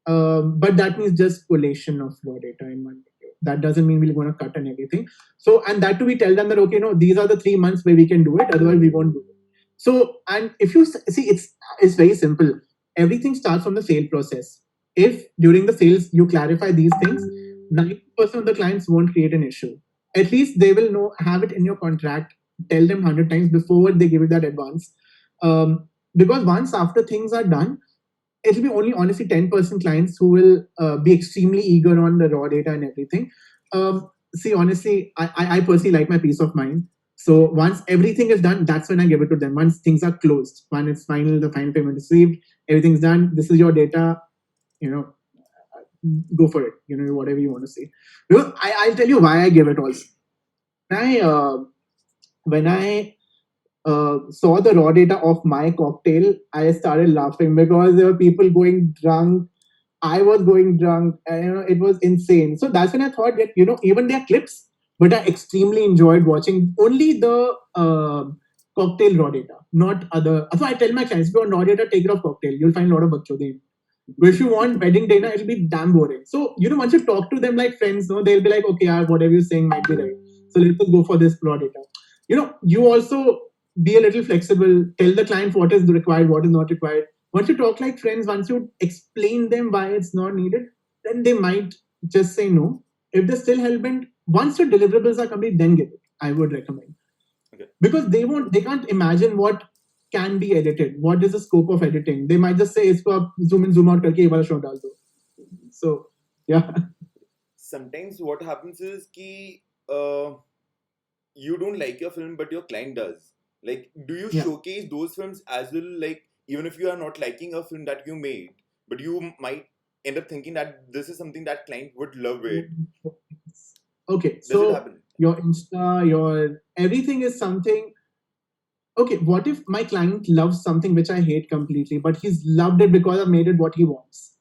But that means just collation of raw data in one video. That doesn't mean we're going to cut and everything. So, and that too, we tell them that, okay, these are the 3 months where we can do it. Otherwise, we won't do it. So, and if you see, it's very simple. Everything starts from the sale process. If during the sales you clarify these things, 90% of the clients won't create an issue. At least they will have it in your contract. Tell them 100 times before they give it that advance. Because once after things are done, it'll be only honestly 10% clients who will be extremely eager on the raw data and everything. See, honestly, I personally like my peace of mind. So once everything is done, that's when I give it to them. Once things are closed, when it's final, the final payment received, everything's done. This is your data. Go for it. Whatever you want to say. Because I'll tell you why I give it also. When I saw the raw data of my cocktail, I started laughing because there were people going drunk. I was going drunk, and it was insane. So that's when I thought that even their clips, but I extremely enjoyed watching only the cocktail raw data, not other. So I tell my clients, if you want raw data, take it off cocktail. You'll find a lot of bachode. But if you want wedding data, it'll be damn boring. So once you talk to them like friends, they'll be like, okay, whatever you're saying might be right. So let's go for this raw data. You also be a little flexible. Tell the client what is required, what is not required. Once you talk like friends, once you explain them why it's not needed, then they might just say no. If they're still hellbent, once your deliverables are complete, then give it. I would recommend. Okay. Because they can't imagine what can be edited. What is the scope of editing? They might just say, "Isko aap zoom in, zoom out karke ye wala shot dal do." So yeah. Sometimes what happens is ki you don't like your film, but your client does. Like, do you Yeah. showcase those films as well? Like, even if you are not liking a film that you made, but you might end up thinking that this is something that client would love it. Okay, Does it so happen? your Insta, your everything is something. Okay, what if my client loves something which I hate completely, but he's loved it because I've made it what he wants?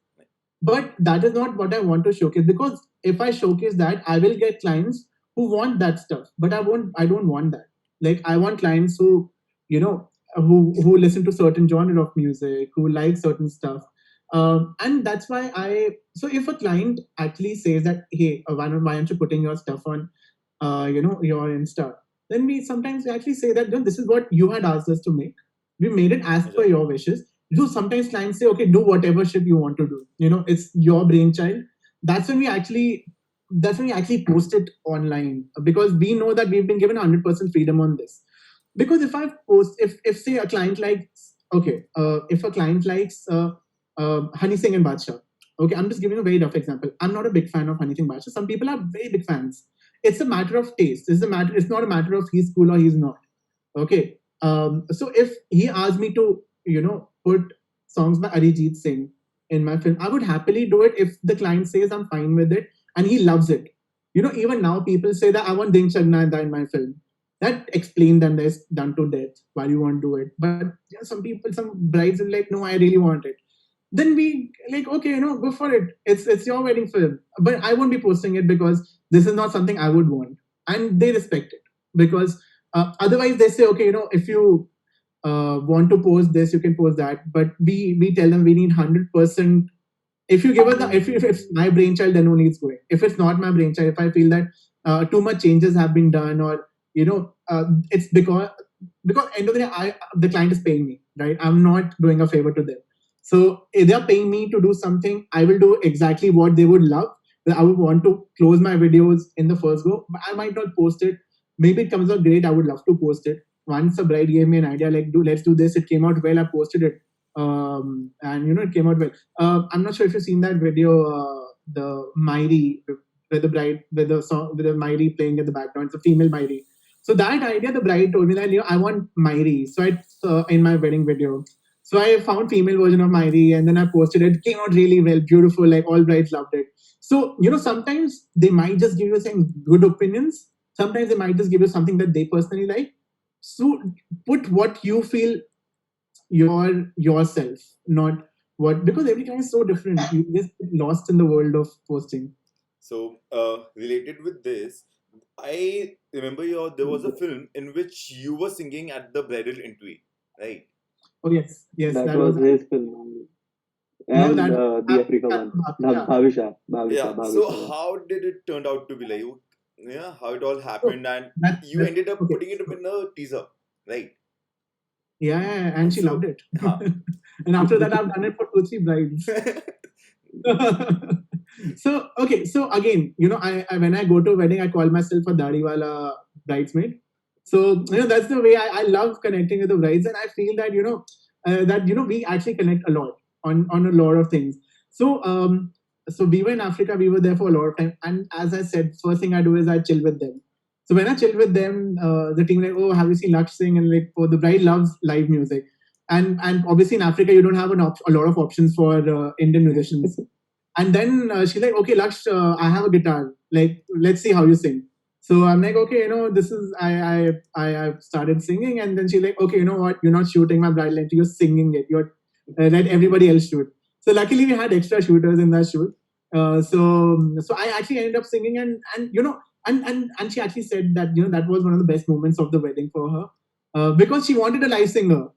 But that is not what I want to showcase, because if I showcase that, I will get clients who want that stuff, but I don't want that. Like, I want clients who, who listen to certain genre of music, who like certain stuff. And that's why so if a client actually says that, hey, why aren't you putting your stuff on, your Insta? Then we sometimes actually say that, this is what you had asked us to make. We made it as per your wishes. sometimes clients say, okay, do whatever shit you want to do. It's your brainchild. That's when we actually post it online, because we know that we've been given 100% freedom on this. Because if say a client likes, okay, if a client likes Honey Singh and Badshah, okay, I'm just giving a very rough example. I'm not a big fan of Honey Singh Badshah. Some people are very big fans. It's a matter of taste. It's not a matter of he's cool or he's not. Okay. So if he asked me to, put songs by Arijit Singh in my film, I would happily do it if the client says I'm fine with it and he loves it. Even now people say that I want Ding Chagna in my film. That explain them this done to death. Why you want to do it? But some people, some brides are like, no, I really want it. Then we like, okay, go for it. It's your wedding film. But I won't be posting it because this is not something I would want. And they respect it, because otherwise they say, okay, if you want to post this, you can post that. But we tell them we need 100%. If you give us if it's my brainchild, then only it's going. If it's not my brainchild, if I feel that too much changes have been done, or it's because end of the day, the client is paying me, right? I'm not doing a favor to them. So if they're paying me to do something, I will do exactly what they would love. I would want to close my videos in the first go. But I might not post it. Maybe it comes out great. I would love to post it. Once a bride gave me an idea, like, let's do this. It came out well. I posted it, and it came out well. I'm not sure if you've seen that video, the Mairi, with the bride, with the song, with the Mairi playing in the background. It's a female Mairi. So that idea, the bride told me that I want Mairi. So in my wedding video. So I found female version of Mairi, and then I posted it. It came out really well, beautiful. Like all brides loved it. So sometimes they might just give you some good opinions. Sometimes they might just give you something that they personally like. So put what you feel yourself, not what, because every client is so different. You just get lost in the world of posting. So, related with this, I remember there was a film in which you were singing at the bridal entry, right? Oh yes, That was his film only. no, And that the Africa one. yeah. Yeah. So, Bhavisha one. how did it turn out to be like? Yeah, how it all So happened, and you that's ended up okay. putting it up in a teaser, right? Yeah, and she loved So, it. And after that, I've done it for 2-3 brides. So okay, so again, I when I go to a wedding, I call myself a Dadiwala bridesmaid. So that's the way I love connecting with the brides, and I feel that we actually connect a lot on a lot of things. So so we were in Africa, we were there for a lot of time, and as I said, first thing I do is I chill with them. So when I chill with them, the team like, oh, have you seen Lakshya sing? And like, oh, the bride loves live music, and obviously in Africa you don't have a lot of options for Indian musicians. And then she's like, okay, Laksh, I have a guitar. Like, let's see how you sing. So I'm like, okay, this is I started singing, and then she's like, okay, you know what? You're not shooting my bridal entry. You're singing it. You're let everybody else shoot. So luckily we had extra shooters in that shoot. So I actually ended up singing, and she actually said that that was one of the best moments of the wedding for her, because she wanted a live singer.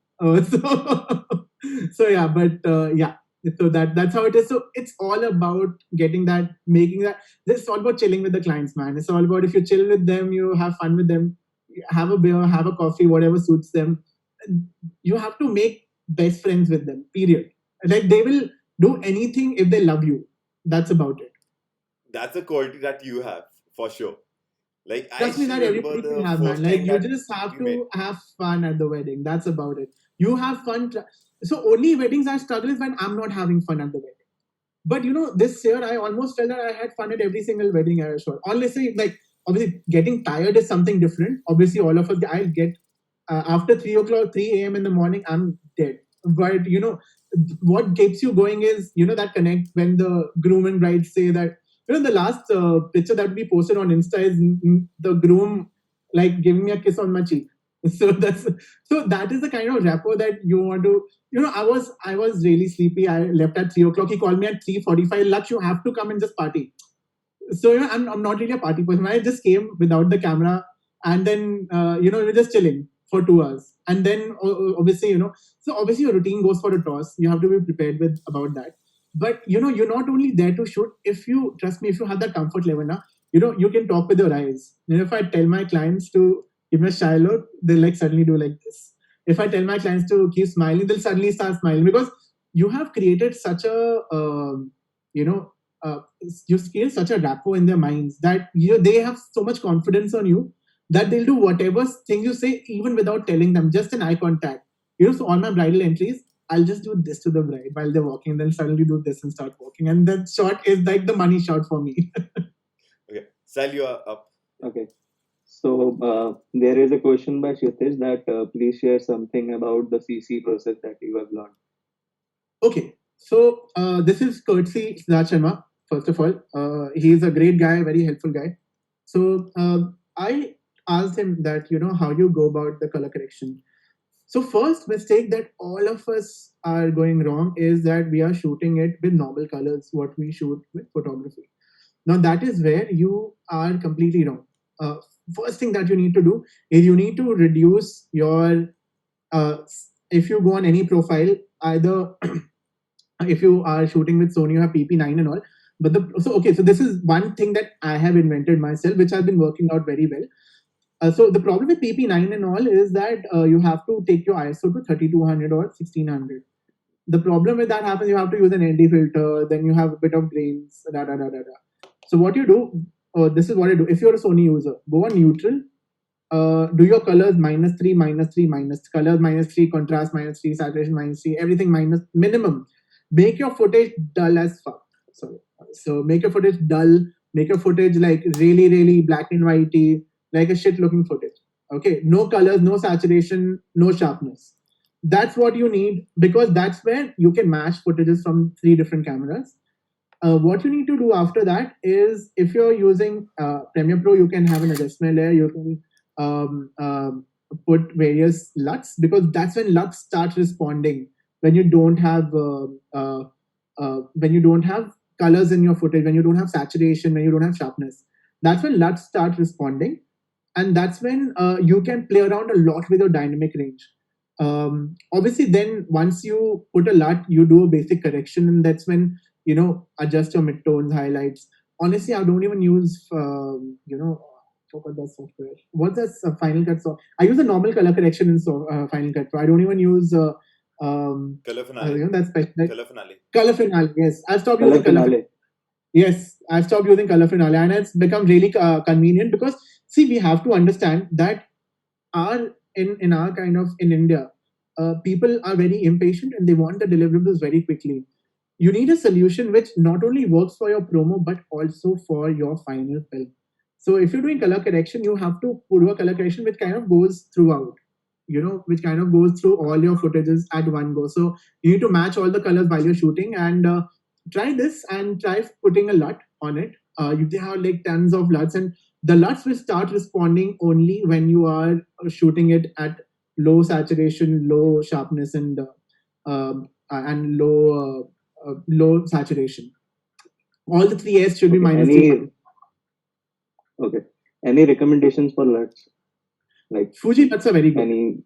So yeah, but yeah. So that's how it is. So it's all about getting that, making that. It's all about chilling with the clients, man. It's all about, if you chill with them, you have fun with them, have a beer, have a coffee, whatever suits them. You have to make best friends with them. Period. Like, they will do anything if they love you. That's about it. That's a quality that you have for sure. Like, I Trust me, still that remember everybody can the have, man. first Like, time you that just have we met. to have fun at the wedding. That's about it. You have fun. So only weddings I struggle is when I'm not having fun at the wedding. But this year I almost felt that I had fun at every single wedding I shot. Honestly, like, obviously getting tired is something different. Obviously, all of us, I'll get after 3 o'clock, 3 a.m. in the morning, I'm dead. But what keeps you going is that connect when the groom and bride say that. The last picture that we posted on Insta is the groom like giving me a kiss on my cheek. So that is the kind of rapport that you want to. I was really sleepy. I left at 3 o'clock. He called me at 3:45. Lux, you have to come and just party. So I'm not really a party person. I just came without the camera, and then we were just chilling for 2 hours, and then obviously so obviously your routine goes for a toss. You have to be prepared with about that. But you're not only there to shoot. If you trust me, if you have that comfort level now, you can talk with your eyes. If I tell my clients to give me a shy look, they like suddenly do like this. if I tell my clients to keep smiling, they'll suddenly start smiling because you have created such a you know you create such a rapport in their minds that they have so much confidence on you that they'll do whatever thing you say even without telling them, just an eye contact. So on my bridal entries, I'll just do this to the bride while they're walking, then suddenly do this and start walking, and that shot is like the money shot for me. Okay, Sal, you are up. Okay. So there is a question by Kshitij that please share something about the CC process that you have learned. Okay, so this is courtesy Siddharth Sharma. First of all, he's a great guy, very helpful guy. So I asked him that how you go about the color correction. So first mistake that all of us are going wrong is that we are shooting it with normal colors, what we shoot with photography. Now that is where you are completely wrong. First thing that you need to do is you need to reduce your if you go on any profile, either if you are shooting with Sony, you have PP9 and all. But so this is one thing that I have invented myself, which has been working out very well. So the problem with PP9 and all is that you have to take your ISO to 3200 or 1600. The problem with that happens, you have to use an ND filter, then you have a bit of grains, da da da da da. So what you do, this is what I do. If you're a Sony user, go on neutral, do your colors -3, -3, colors -3, contrast -3, saturation -3, everything minus minimum. Make your footage dull as fuck. Sorry. So make your footage dull, make your footage like really, really black and whitey, like a shit looking footage. Okay, no colors, no saturation, no sharpness. That's what you need, because that's where you can mash footages from 3 different cameras. What you need to do after that is, if you're using Premiere Pro, you can have an adjustment layer. You can put various LUTs, because that's when LUTs start responding. When you don't have colors in your footage, when you don't have saturation, when you don't have sharpness, that's when LUTs start responding, and that's when you can play around a lot with your dynamic range. Obviously, then once you put a LUT, you do a basic correction, and that's when adjust your midtones, highlights. Honestly, I don't even use forgot that software. What's that Final Cut software? I use a normal color correction in Final Cut. I don't even use Color Finale. that's special. Color Finale. Color Finale. Yes, I've stopped Color using Color Finale. Finale. Yes, I've stopped using Color Finale, and it's become really convenient, because see, we have to understand that in our kind of in India, people are very impatient and they want the deliverables very quickly. You need a solution which not only works for your promo but also for your final film. So if you're doing color correction, you have to put a color correction which kind of goes throughout, which kind of goes through all your footages at one go. So you need to match all the colors while you're shooting, and try this and try putting a LUT on it. You have like tons of LUTs, and the LUTs will start responding only when you are shooting it at low saturation, low sharpness, and low saturation. All the 3S should be -3. Okay. Any recommendations for LUTs? Like Fuji LUTs are very good.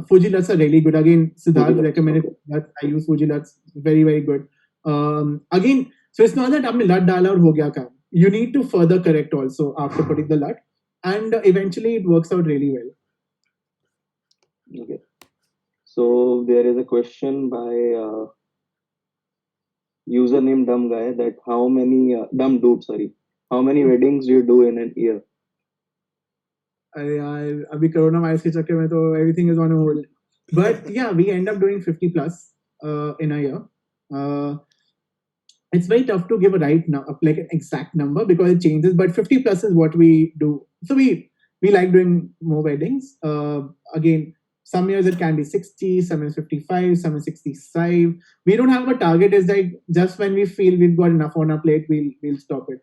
Fuji LUTs are really good. Again, Siddharth recommended that I use Fuji LUTs. Very, very good. Again, so it's not that आपने LUT डाला और हो गया काम. You need to further correct also after putting the LUT, and eventually it works out really well. Okay. So there is a question by username dumb guy that how many dumb dude, sorry, how many weddings do you do in an year? अभी corona virus के चक्कर में तो everything is on hold. But yeah, we end up doing 50 plus in a year. It's very tough to give a right now, like an exact number, because it changes. But 50 plus is what we do. So we like doing more weddings. Again, some years it can be 60, some is 55, some is 65. We don't have a target. It's like just when we feel we've got enough on our plate, we'll stop it.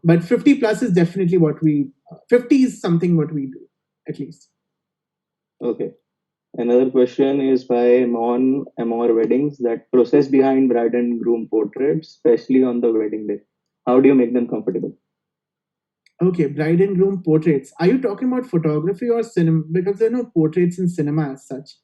But 50 plus is definitely what 50 is something what we do, at least. Okay. Another question is by Mon Amor Weddings, that process behind bride and groom portraits, especially on the wedding day. How do you make them comfortable? Okay, bride and groom portraits. Are you talking about photography or cinema? Because there are no portraits in cinema as such.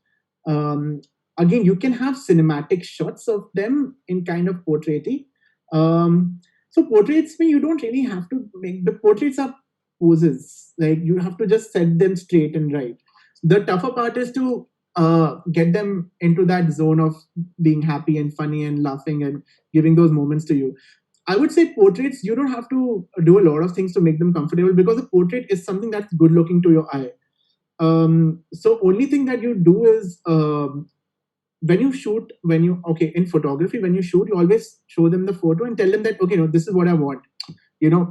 Again, you can have cinematic shots of them in kind of portraity. So portraits, you don't really have to make the portraits are poses. Like you have to just set them straight and right. The tougher part is to get them into that zone of being happy and funny and laughing and giving those moments to you. I would say portraits, you don't have to do a lot of things to make them comfortable, because a portrait is something that's good looking to your eye. So only thing that you do is, when you shoot, okay, in photography, when you shoot, you always show them the photo and tell them that, okay, no, this is what I want.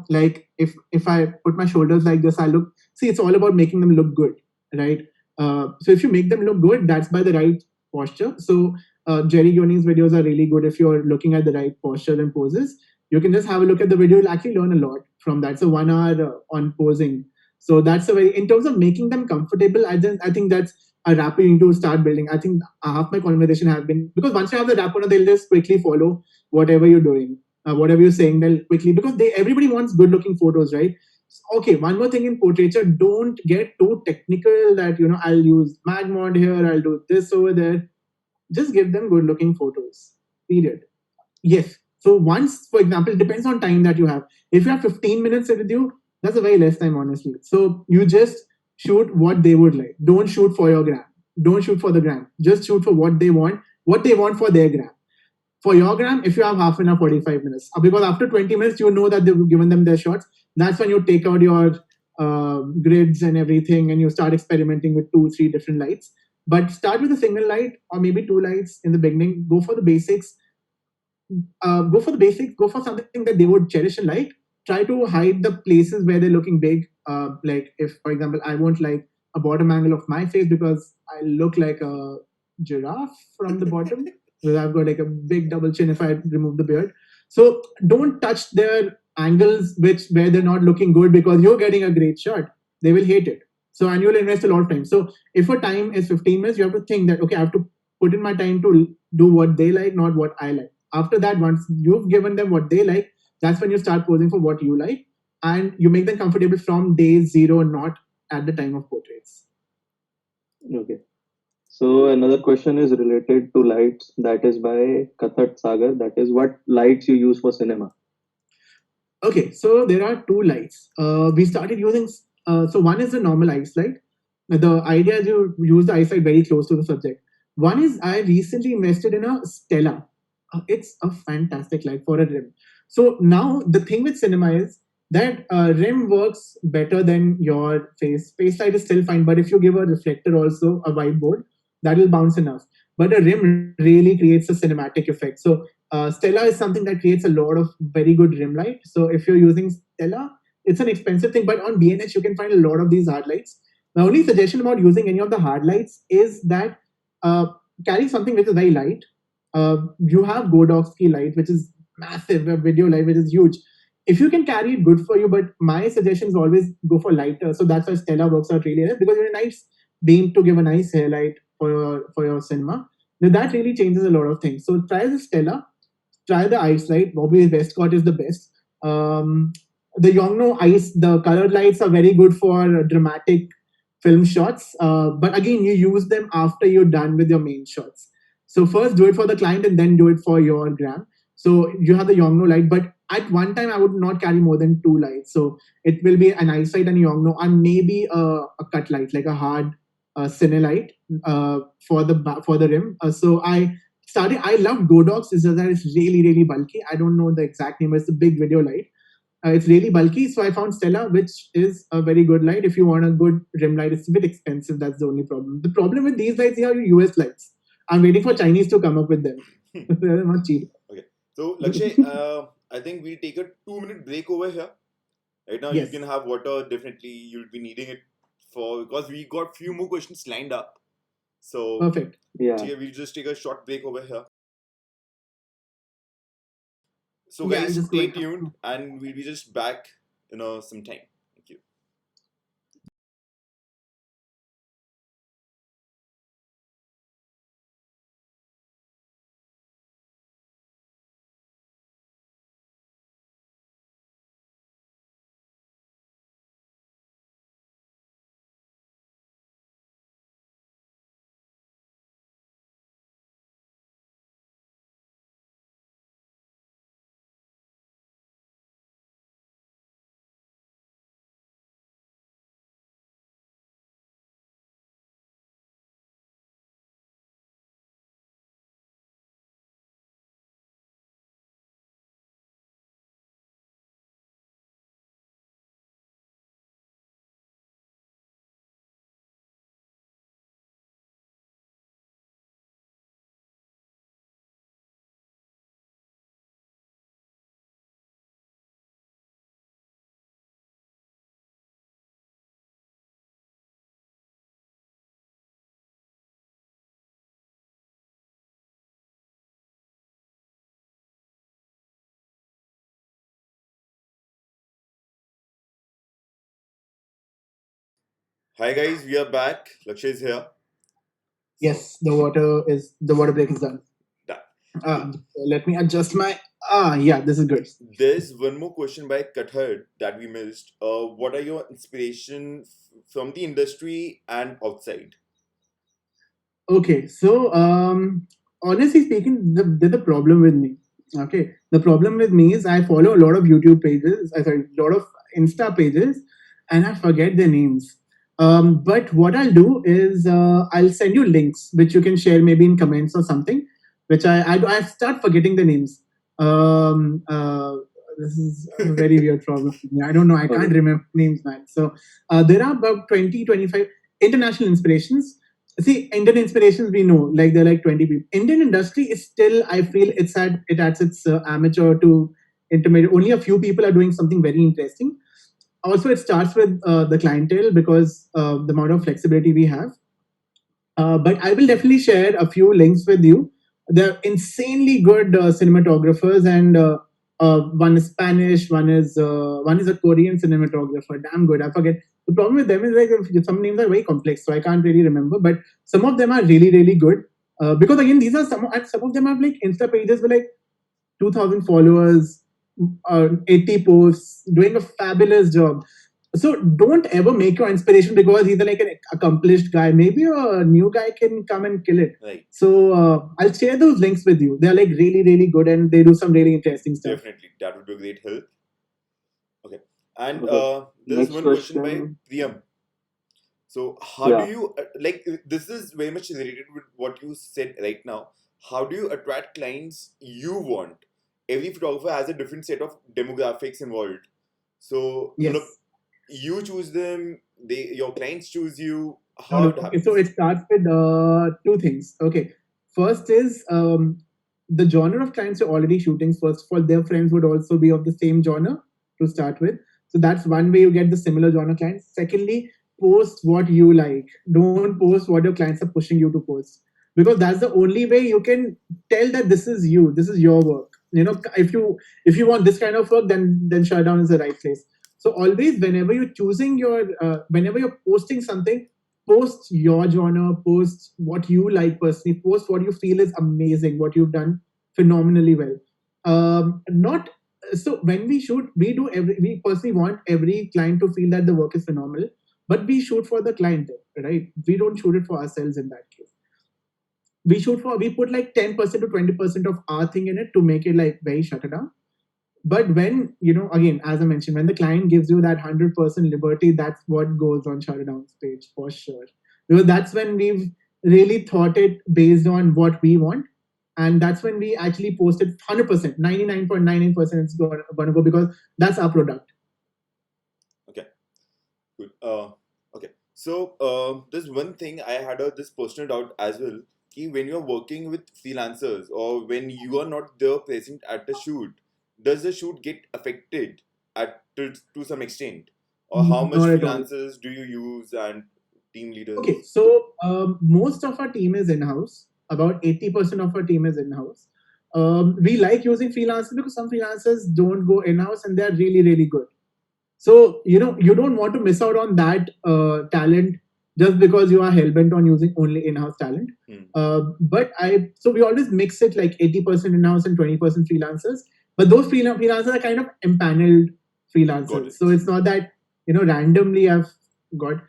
Like if I put my shoulders like this, I look, see, it's all about making them look good, right? So if you make them look good, that's by the right posture. So Jerry Gioning's videos are really good. If you're looking at the right posture and poses, you can just have a look at the video. You'll actually learn a lot from that. So 1 hour on posing. So that's a very, in terms of making them comfortable, I think that's a rapport you need to start building. I think half my conversation have been, because once you have the rapport, they'll just quickly follow whatever you're doing, whatever you're saying, they'll quickly, because everybody wants good looking photos, right? Okay, one more thing in portraiture, don't get too technical that, I'll use mag mod here, I'll do this over there. Just give them good looking photos, period. Yes. So once, for example, it depends on time that you have. If you have 15 minutes with you, that's a very less time, honestly. So you just shoot what they would like. Don't shoot for your gram. Don't shoot for the gram. Just shoot for what they want for their gram. For your gram, if you have half an hour, 45 minutes. Because after 20 minutes, you know that they've given them their shots. That's when you take out your grids and everything and you start experimenting with 2, 3 different lights. But start with a single light or maybe 2 lights in the beginning. Go for the basics. Go for something that they would cherish and like. Try to hide the places where they're looking big. Like if, for example, I won't like a bottom angle of my face because I look like a giraffe from the bottom. Because I've got like a big double chin if I remove the beard. So don't touch their angles where they're not looking good, because you're getting a great shot. They will hate it. So, and you'll invest a lot of time. So if a time is 15 minutes, you have to think that, okay, I have to put in my time to do what they like, not what I like. After that, once you've given them what they like, that's when you start posing for what you like, and you make them comfortable from day zero, not at the time of portraits. Okay. So another question is related to lights. That is by Kathat Sagar. That is, what lights you use for cinema? Okay, so there are 2 lights. We started using. So one is the normal ice light. The idea is you use the eyesight very close to the subject. One is, I recently invested in a Stella. It's a fantastic light for a rim. So now the thing with cinema is that rim works better than your face. Face light is still fine, but if you give a reflector also, a whiteboard, that will bounce enough. But a rim really creates a cinematic effect. So Stella is something that creates a lot of very good rim light. So if you're using Stella, it's an expensive thing, but on B&H you can find a lot of these hard lights. The only suggestion about using any of the hard lights is that uh, carry something which is very light. You have Godowski light, which is massive, a video light, which is huge. If you can carry it, good for you. But my suggestion is always go for lighter. So that's why Stella works out really well, because you're a nice beam to give a nice hairlight for your cinema. Now that really changes a lot of things. So try the Stella, try the ice light. Obviously, Westcott is the best. The Yongno ice, the colored lights are very good for dramatic film shots. But again, you use them after you're done with your main shots. So first do it for the client and then do it for your gram. So you have the Yongno light, but at one time I would not carry more than 2 lights. So it will be an ice light and a Yongno, and maybe a cut light, like a hard cine light for the rim. So I love Godox. It's just that it's really, really bulky. I don't know the exact name. It's a big video light. It's really bulky. So I found Stella, which is a very good light. If you want a good rim light, it's a bit expensive. That's the only problem. The problem with these lights are your US lights. I'm waiting for Chinese to come up with them. They're not cheap. Okay. So, Lakshay, I think we take a 2-minute break over here. Right now, you Yes. can have water. Definitely, you'll be needing it because we got few more questions lined up. So, Perfect. Yeah. we'll just take a short break over here. So, Yeah, I'll guys, just go stay and come. tuned, and we'll be just back in some time. Thank you. Hi guys, we are back. Lakshya is here. So Yes, the water break is done. that. Let me adjust my. Yeah, this is good. There's one more question by Kathar that we missed. What are your inspiration from the industry and outside? Okay, so honestly speaking, there's a problem with me. Okay, the problem with me is I follow a lot of YouTube pages, sorry, a lot of Insta pages, and I forget their names. But what I'll do is I'll send you links which you can share maybe in comments or something. Which I start forgetting the names. Um, uh, this is a very weird problem for me. I don't know. I can't Okay. remember names, man. So there are about 20-25 international inspirations. See, Indian inspirations we know, like they're like 20 people. Indian industry is still, I feel, it's at its amateur to intermediate. Only a few people are doing something very interesting. Also, it starts with the clientele because the amount of flexibility we have. But I will definitely share a few links with you. They're insanely good cinematographers, and one is Spanish, one is a Korean cinematographer. Damn good. I forget. The problem with them is like some names are very complex, so I can't really remember. But some of them are really really good. Because again, these are some of them have like Insta pages with like 2,000 followers, 80 posts, doing a fabulous job. So don't ever make your inspiration because he's like an accomplished guy. Maybe a new guy can come and kill it. Right. So I'll share those links with you. They're like really, really good and they do some really interesting stuff. Definitely, that would be a great help. Okay. And Okay. there's Next one question by question. Priyam. So, how do Yeah. you like this is very much related with what you said right now. How do you attract clients you want? Every photographer has a different set of demographics involved. So, Yes. you choose them, your clients choose you. No, How no. it Okay, so happens? it starts with two things. Okay. First is the genre of clients you're already shooting. First of all, their friends would also be of the same genre to start with. So that's one way you get the similar genre clients. Secondly, post what you like. Don't post what your clients are pushing you to post. Because that's the only way you can tell that this is you, this is your work. If you want this kind of work, then Shutterdown is the right place. So always whenever you're choosing whenever you're posting something, post your genre, post what you like personally, post what you feel is amazing, what you've done phenomenally well. Not so when we shoot, we personally want every client to feel that the work is phenomenal, but we shoot for the client, right? We don't shoot it for ourselves in that case. We put like 10% to 20% of our thing in it to make it like very shut it down. But when again, as I mentioned, when the client gives you that 100% liberty, that's what goes on Shutterdown's page for sure, because that's when we've really thought it based on what we want, and that's when we actually post it 100%, 99.99% it's gonna go, because that's our product. Okay, good. Okay. So, there's one thing I had this personal doubt as well. When you're working with freelancers or when you are not there present at the shoot, does the shoot get affected to some extent? Or how much Not at all. freelancers do you use and team Okay, leaders? so most of our team is in-house. About 80% of our team is in-house. We like using freelancers because some freelancers don't go in-house and they're really, really good. So, you don't want to miss out on that talent just because you are hell-bent on using only in-house talent. Hmm. So we always mix it like 80% in-house and 20% freelancers. But those freelancers are kind of empaneled Got freelancers. it. So it's not that, randomly I've got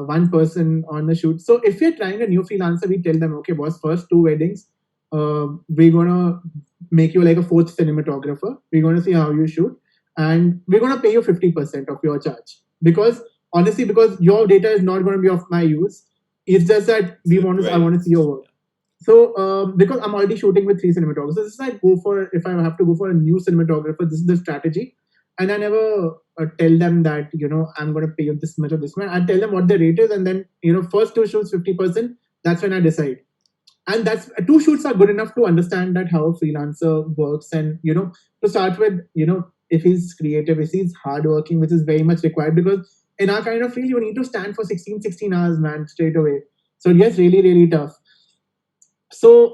one person on the shoot. So if you're trying a new freelancer, we tell them, okay, boss, first two weddings, we're gonna make you like a fourth cinematographer. We're gonna see how you shoot, and we're gonna pay you 50% of your charge. Because honestly, because your data is not gonna be of my use. It's just that I want to see your work. So because I'm already shooting with three cinematographers, this is like if I have to go for a new cinematographer, this is the strategy. And I never tell them that I'm going to pay you this much or this much. I tell them what the rate is, and then first two shoots 50%. That's when I decide. And that's two shoots are good enough to understand that how a freelancer works, and to start with, if he's creative, if he's hardworking, which is very much required, because in our kind of field, you need to stand for 16 hours, man, straight away. So it gets really, really tough. So,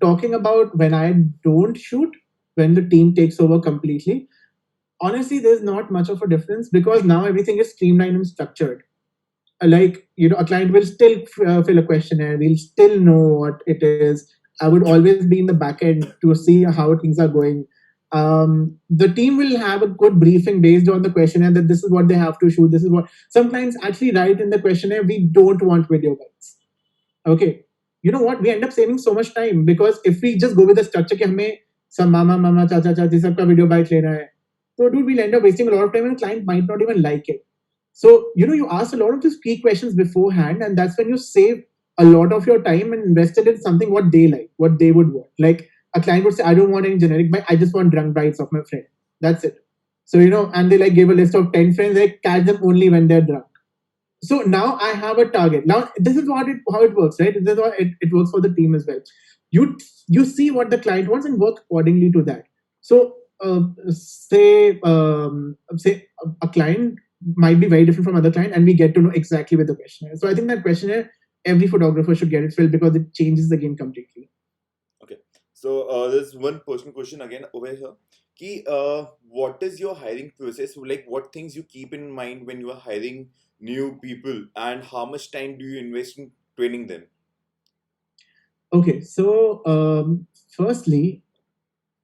talking about when I don't shoot, when the team takes over completely, honestly, there's not much of a difference because now everything is streamlined and structured. like a client will still fill a questionnaire. We'll still know what it is. I would always be in the back end to see how things are going. The team will have a good briefing based on the questionnaire, that this is what they have to shoot, this is what some clients actually write in the questionnaire: we don't want video guides. Okay, you know what, we end up saving so much time, because if we just go with the structure कि हमें सब मामा मामा चाचा चाची सबका video bite लेना है, so dude, we'll end up wasting a lot of time and the client might not even like it. So you ask a lot of these key questions beforehand, and that's when you save a lot of your time and invested in something what they like, what they would want. Like a client would say, I don't want any generic bite, I just want drunk bites of my friend, that's it. So and they like give a list of 10 friends, like catch them only when they're drunk. So now I have a target. Now this is how it works, right? This is how it works for the team as well. You see what the client wants and work accordingly to that. So say a client might be very different from other client, and we get to know exactly with the questionnaire. So I think that questionnaire, every photographer should get it filled, because it changes the game completely. Okay, so there's one personal question again over here. Ki, what is your hiring process? Like, what things you keep in mind when you are hiring new people, and how much time do you invest in training them? Okay, so firstly,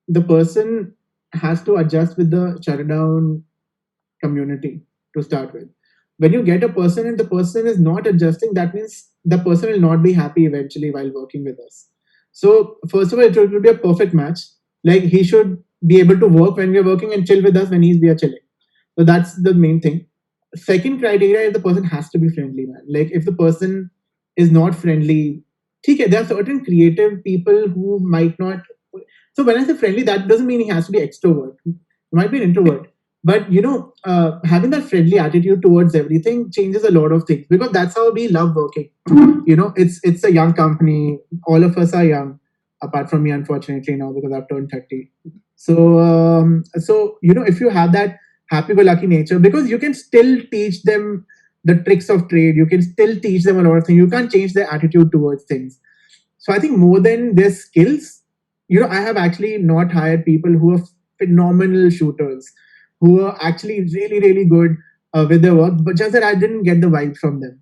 the person has to adjust with the Shutterdown community to start with. When you get a person and the person is not adjusting, that means the person will not be happy eventually while working with us. So first of all, it will be a perfect match. Like he should be able to work when we're working and chill with us when we are chilling. So that's the main thing. Second criteria is the person has to be friendly, man. Like if the person is not friendly, okay, there are certain creative people who might not. So when I say friendly, that doesn't mean he has to be extrovert. He might be an introvert. But having that friendly attitude towards everything changes a lot of things, because that's how we love working. It's a young company. All of us are young, apart from me, unfortunately now, because I've turned 30. So if you have that happy-go-lucky nature, because you can still teach them the tricks of trade. You can still teach them a lot of things. You can't change their attitude towards things. So I think more than their skills, I have actually not hired people who are phenomenal shooters, who are actually really, really good with their work, but just that I didn't get the vibe from them.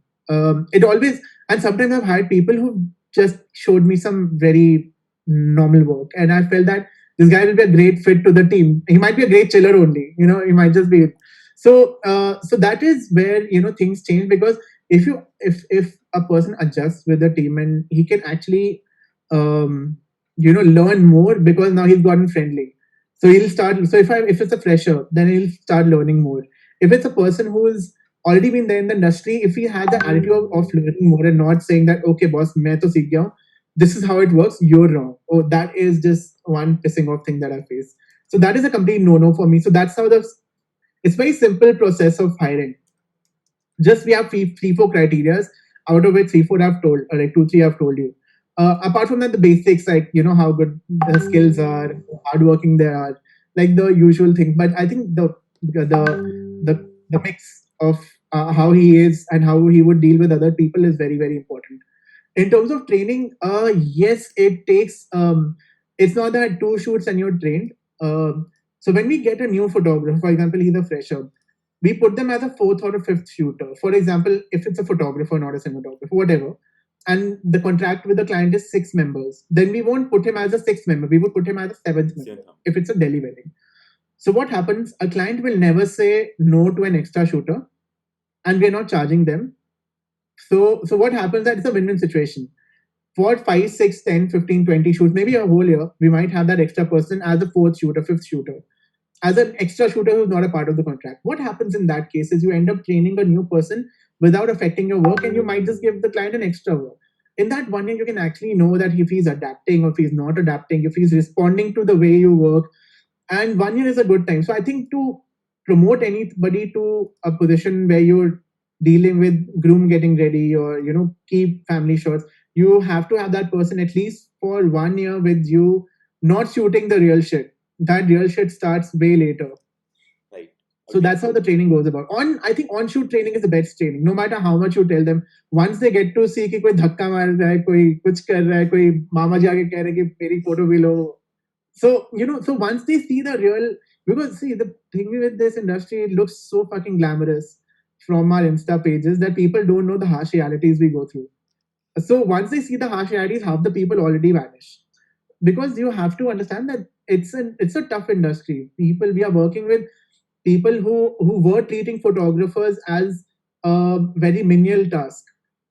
It always, and sometimes I've hired people who just showed me some very normal work, and I felt that this guy will be a great fit to the team. He might be a great chiller only, he might just be. So that is where things change, because if a person adjusts with the team, and he can actually learn more, because now he's gotten friendly. So he'll start. So if it's a fresher, then he'll start learning more. If it's a person who's already been there in the industry, if he had the attitude of learning more and not saying that, okay boss, main to seekh gaya hu, this is how it works, you're wrong. Oh, that is just one pissing off thing that I face. So that is a complete no for me. So that's how it's very simple process of hiring. Just we have three four criterias, out of which 3 4 I've told, or like 2 3 I've told you. Apart from that, the basics, like how good the skills are, hardworking they are, like the usual thing. But I think the mix of how he is and how he would deal with other people is very, very important. In terms of training, yes, it takes. It's not that 2 shoots and you're trained. So when we get a new photographer, for example, he's a fresher, we put them as a 4th or a 5th shooter. For example, if it's a photographer, not a cinematographer, whatever, and the contract with the client is 6 members, then we won't put him as a 6th member. We would put him as a 7th member if it's a Delhi wedding. So what happens? A client will never say no to an extra shooter, and we're not charging them. So what happens? That it's a win-win situation. For 5, 6, 10, 15, 20 shoots, maybe a whole year, we might have that extra person as a 4th shooter, 5th shooter, as an extra shooter who's not a part of the contract. What happens in that case is you end up training a new person without affecting your work, and you might just give the client an extra work. In that 1 year, you can actually know that if he's adapting or if he's not adapting, if he's responding to the way you work. And 1 year is a good time. So I think to promote anybody to a position where you're dealing with groom getting ready, or keep family shots, you have to have that person at least for 1 year with you, not shooting the real shit. That real shit starts way later. Right. So that's how the training goes about. I think on-shoot training is the best training. No matter how much you tell them, once they get to see कि कोई धक्का मार रहा है, कोई कुछ कर रहा है, कोई मामा जी आके कह रहे कि मेरी photo भी लो. So so once they see the real, because see the thing with this industry, it looks so fucking glamorous. from our Insta pages that people don't know the harsh realities we go through. So once they see the harsh realities, half the people already vanish, because you have to understand that it's a tough industry. People, we are working with people who were treating photographers as a very menial task.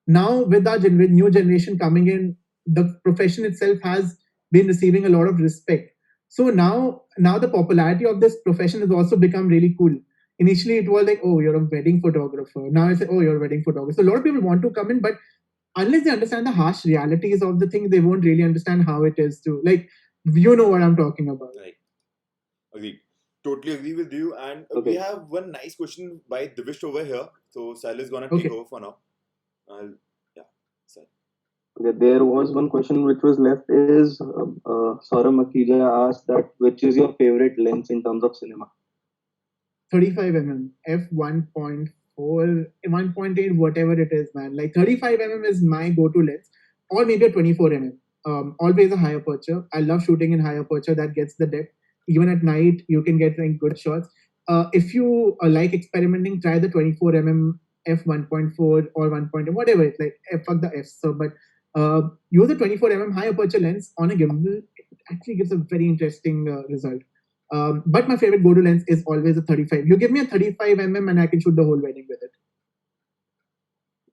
Now with with new generation coming in, the profession itself has been receiving a lot of respect. So now the popularity of this profession has also become really cool. Initially it was like, oh, you're a wedding photographer. Now it's like, oh, you're a wedding photographer. So a lot of people want to come in, but unless they understand the harsh realities of the thing, they won't really understand how it is to, like, you know what I'm talking about. Right. Agreed. Totally agree with you. And Okay. we have one nice question by Divish over here. So Sal is gonna Okay. take over for now. Yeah, Sal. Okay, there was one question which was left is Saurabh Makija asked that which is your favorite lens in terms of cinema? 35 mm, f 1.4, 1.8, whatever it is, man. Like 35 mm is my go-to lens, or maybe a 24 mm. Always a high aperture. I love shooting in high aperture. That gets the depth. Even at night, you can get like good shots. If you like experimenting, try the 24 mm f 1.4 or 1. Whatever. It's like fuck the f. So, but use a 24 mm high aperture lens on a gimbal. It actually gives a very interesting result. But my favorite go-to lens is always a 35. You give me a 35 mm and I can shoot the whole wedding with it.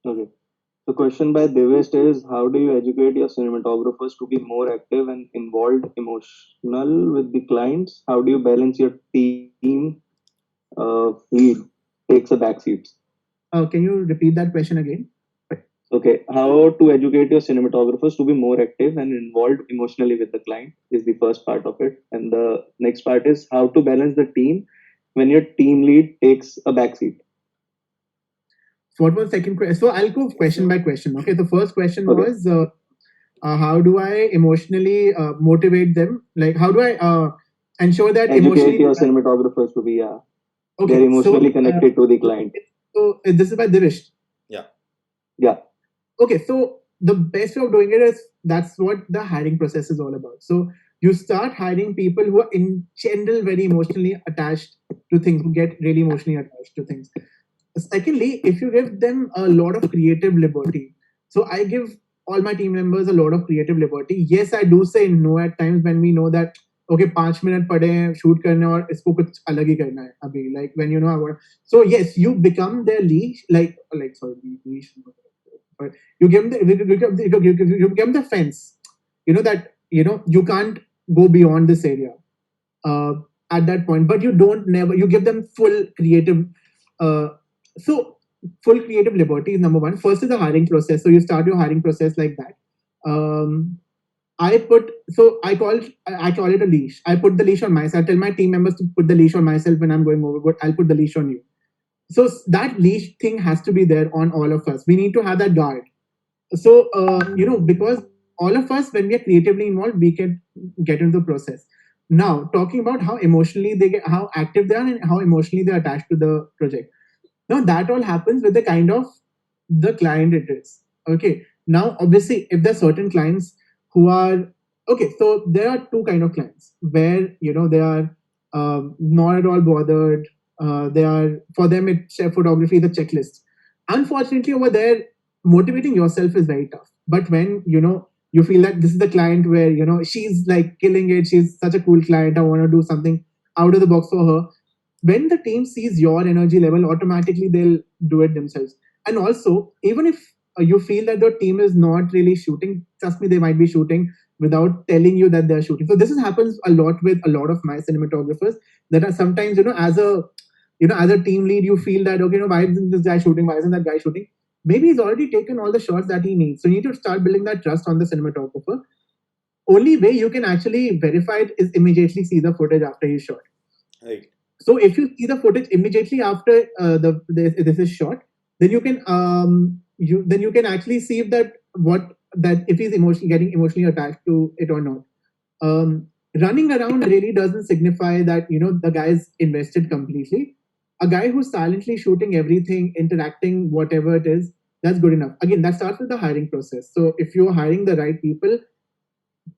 Okay. The question by Devest is how do you educate your cinematographers to be more active and involved emotional with the clients? How do you balance your team lead takes a backseat? Can you repeat that question again? Okay, how to educate your cinematographers to be more active and involved emotionally with the client is the first part of it. And the next part is how to balance the team when your team lead takes a backseat. What was the second question? So I'll go question by question. Okay, the first question Okay. was how do I emotionally motivate them? Like, how do I ensure that Educate emotionally? your cinematographers to be they're Okay, emotionally connected to the client. so this is by Divish. Yeah. Okay, so the best way of doing it is, that's what the hiring process is all about. So you start hiring people who are in general very emotionally attached to things, who get really emotionally attached to things. Secondly, if you give them a lot of creative liberty, so I give all my team members a lot of creative liberty. Yes, I do say no at times when we know that okay, 5 minute पड़े हैं shoot करने और इसको कुछ अलग ही करना है अभी, like when you know I want. So yes, you become their leash, like sorry, leash. But you give them you give them the fence. You know that you can't go beyond this area at that point, but you give them full creative. Uh, so full creative liberty is number one. First is the hiring process. So you start your hiring process like that. I call it a leash. I put the leash on myself. I tell my team members to put the leash on myself when I'm going overboard. I'll put the leash on you. So that leash thing has to be there on all of us. We need to have that guard. So because all of us, when we are creatively involved, we can get into the process. Now talking about how emotionally how active they are and how emotionally they're attached to the project. Now that all happens with the kind of the client it is. Okay. Now obviously if there are certain clients who are okay, so there are two kind of clients where they are not at all bothered. They are, for them it's photography is a checklist. Unfortunately over there, motivating yourself is very tough. But when you feel that this is the client where she's like killing it, she's such a cool client, I want to do something out of the box for her. When the team sees your energy level, automatically they'll do it themselves. And also, even if you feel that the team is not really shooting, trust me, they might be shooting without telling you that they're shooting. So this happens a lot with a lot of my cinematographers, that are sometimes as a team lead, you feel that okay, why isn't this guy shooting, why isn't that guy shooting? Maybe he's already taken all the shots that he needs. So you need to start building that trust on the cinematographer. Only way you can actually verify it is immediately see the footage after he's shot. Right. So if you see the footage immediately after this is shot, then you can actually see if if he's getting emotionally attached to it or not. Running around really doesn't signify that the guy's invested completely. A guy who's silently shooting everything, interacting, whatever it is, that's good enough. Again, that starts with the hiring process. So if you're hiring the right people,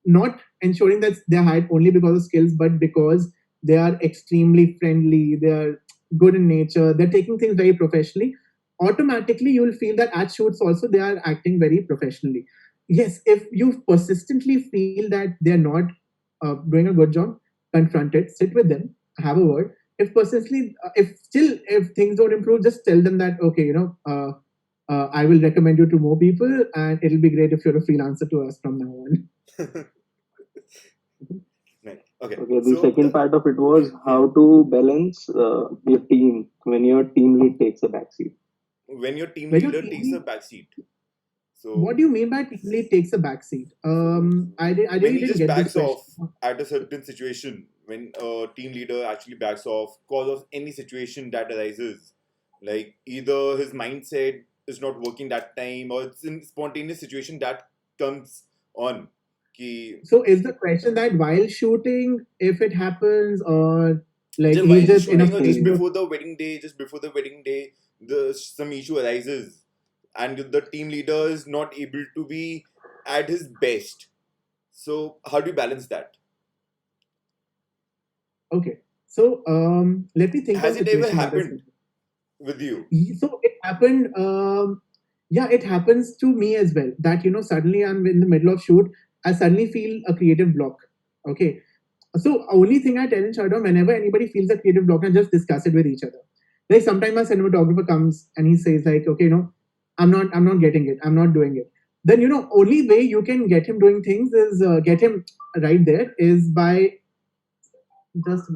not ensuring that they're hired only because of skills, but because they are extremely friendly, they are good in nature, they're taking things very professionally, automatically you'll feel that at shoots also they are acting very professionally. Yes, if you persistently feel that they're not doing a good job, confront it, sit with them, have a word. If persistently, if things don't improve, just tell them that okay, I will recommend you to more people, and it'll be great if you're a freelancer to us from now on. Right. Okay. Okay, the So second part of it was how to balance your team when your team lead takes a backseat. when your team When your leader team takes a lead, backseat, what so do you mean by team lead takes a backseat? I when really he didn't just get this backs question. off at a certain situation, when a team leader actually backs off cause of any situation that arises, like either his mindset is not working that time or it's in spontaneous situation that comes on. Ki, So is the question that while shooting, if it happens, or like just he's while just in a shooting or just phase Nothing. of before the wedding day, some issue arises, and the team leader is not able to be at his best. So how do you balance that? okay. So let me think of Has a it ever situation that has happened with you? so it happened. Yeah, it happens to me as well. That suddenly I'm in the middle of shoot, I suddenly feel a creative block. Okay, so only thing I tell in Shutterdown, whenever anybody feels a creative block, and just discuss it with each other. Like sometimes my cinematographer comes and he says like, okay, I'm not getting it, I'm not doing it. Then only way you can get him doing things is get him right there is by just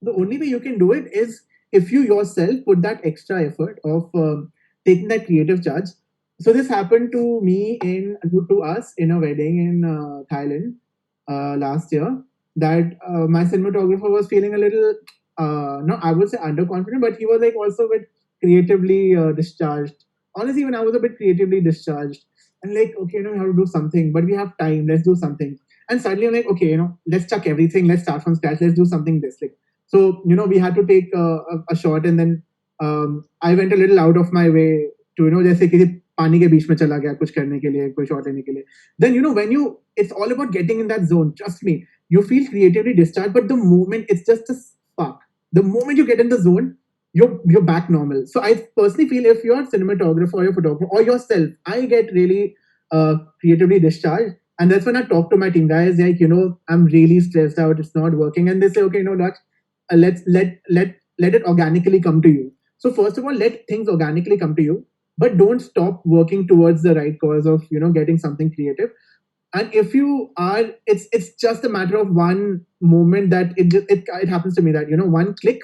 the only way you can do it is if you yourself put that extra effort of taking that creative charge. So this happened to me to us in a wedding in Thailand last year. That my cinematographer was feeling a little, no, I would say underconfident, but he was like also a bit creatively discharged. Honestly, even I was a bit creatively discharged, and like, okay, we have to do something, but we have time. Let's do something. And suddenly, I'm like, okay, let's chuck everything. Let's start from scratch. Let's do something this. Like, so we had to take a shot, and then I went a little out of my way to जैसे किसी पानी के बीच में चला गया कुछ करने के लिए कोई shot लेने के लिए. Then when it's all about getting in that zone. Trust me, you feel creatively discharged, but the moment it's just a spark. The moment you get in the zone, you're back normal. So I personally feel if you're a cinematographer or your photographer or yourself, I get really creatively discharged. And that's when I talk to my team guys, like, I'm really stressed out, it's not working. And they say, okay, Laksh, let it organically come to you. So first of all, let things organically come to you, but don't stop working towards the right cause of getting something creative. And if you are, it's just a matter of one moment that it happens to me that one click,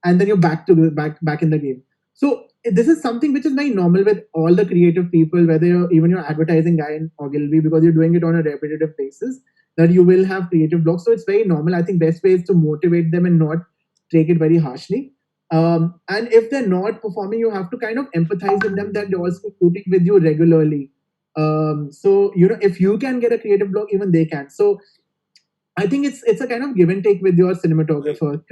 and then you're back in the game. So this is something which is very normal with all the creative people, whether even your advertising guy in Ogilvy, because you're doing it on a repetitive basis, that you will have creative blocks. So it's very normal. I think best way is to motivate them and not take it very harshly. And if they're not performing, you have to kind of empathize with them that they're also shooting with you regularly. So if you can get a creative block, even they can. So I think it's a kind of give and take with your Right. cinematographer.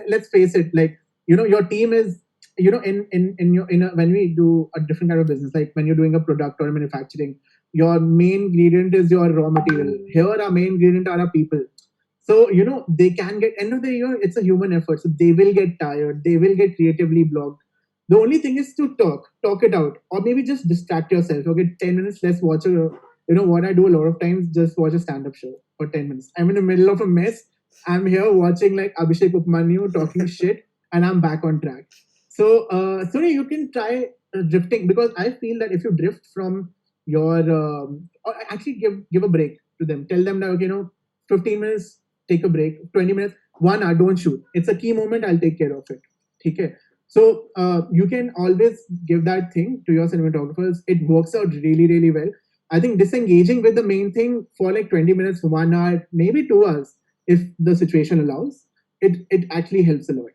Let's face it, like your team is when we do a different kind of business, like when you're doing a product or manufacturing, your main ingredient is your raw material. Here, our main ingredient are our people. So they can get end of the year. It's a human effort, so they will get tired. They will get creatively blocked. The only thing is to talk it out, or maybe just distract yourself. Okay, 10 minutes. Let's watch a. What I do a lot of times, just watch a stand-up show for 10 minutes. I'm in the middle of a mess. I'm here watching like Abhishek Upmanyu talking shit, and I'm back on track. So you can try drifting, because I feel that if you drift from your, or actually give a break to them. Tell them that 15 minutes, take a break. 20 minutes, 1 hour, don't shoot. It's a key moment. I'll take care of it. Okay. So you can always give that thing to your cinematographers. It works out really, really well. I think disengaging with the main thing for like 20 minutes, 1 hour, maybe 2 hours, if the situation allows, it actually helps a lot.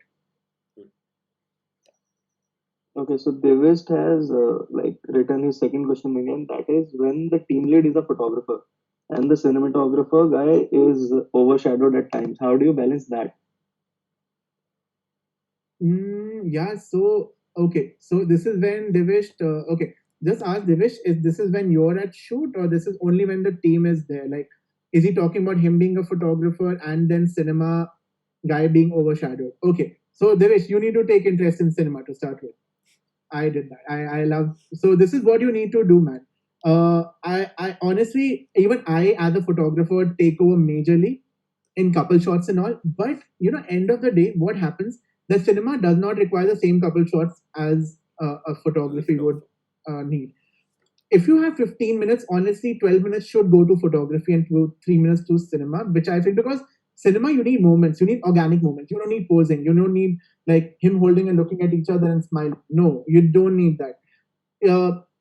Okay, so Devest has like written his second question again. That is when the team lead is a photographer and the cinematographer guy is overshadowed at times. How do you balance that? Yeah. So okay. So this is when Divish. Okay. Just ask Divish. Is this is when you're at shoot, or this is only when the team is there? Like, is he talking about him being a photographer and then cinema guy being overshadowed? Okay. So Devesh, you need to take interest in cinema to start with. I did that. I love. So this is what you need to do, man. I honestly, even I as a photographer take over majorly in couple shots and all. But end of the day, what happens? The cinema does not require the same couple shots as a photography would need. If you have 15 minutes, honestly, 12 minutes should go to photography and 3 minutes to cinema, which I think because cinema, you need moments, you need organic moments. You don't need posing. You don't need like him holding and looking at each other and smiling. No, you don't need that.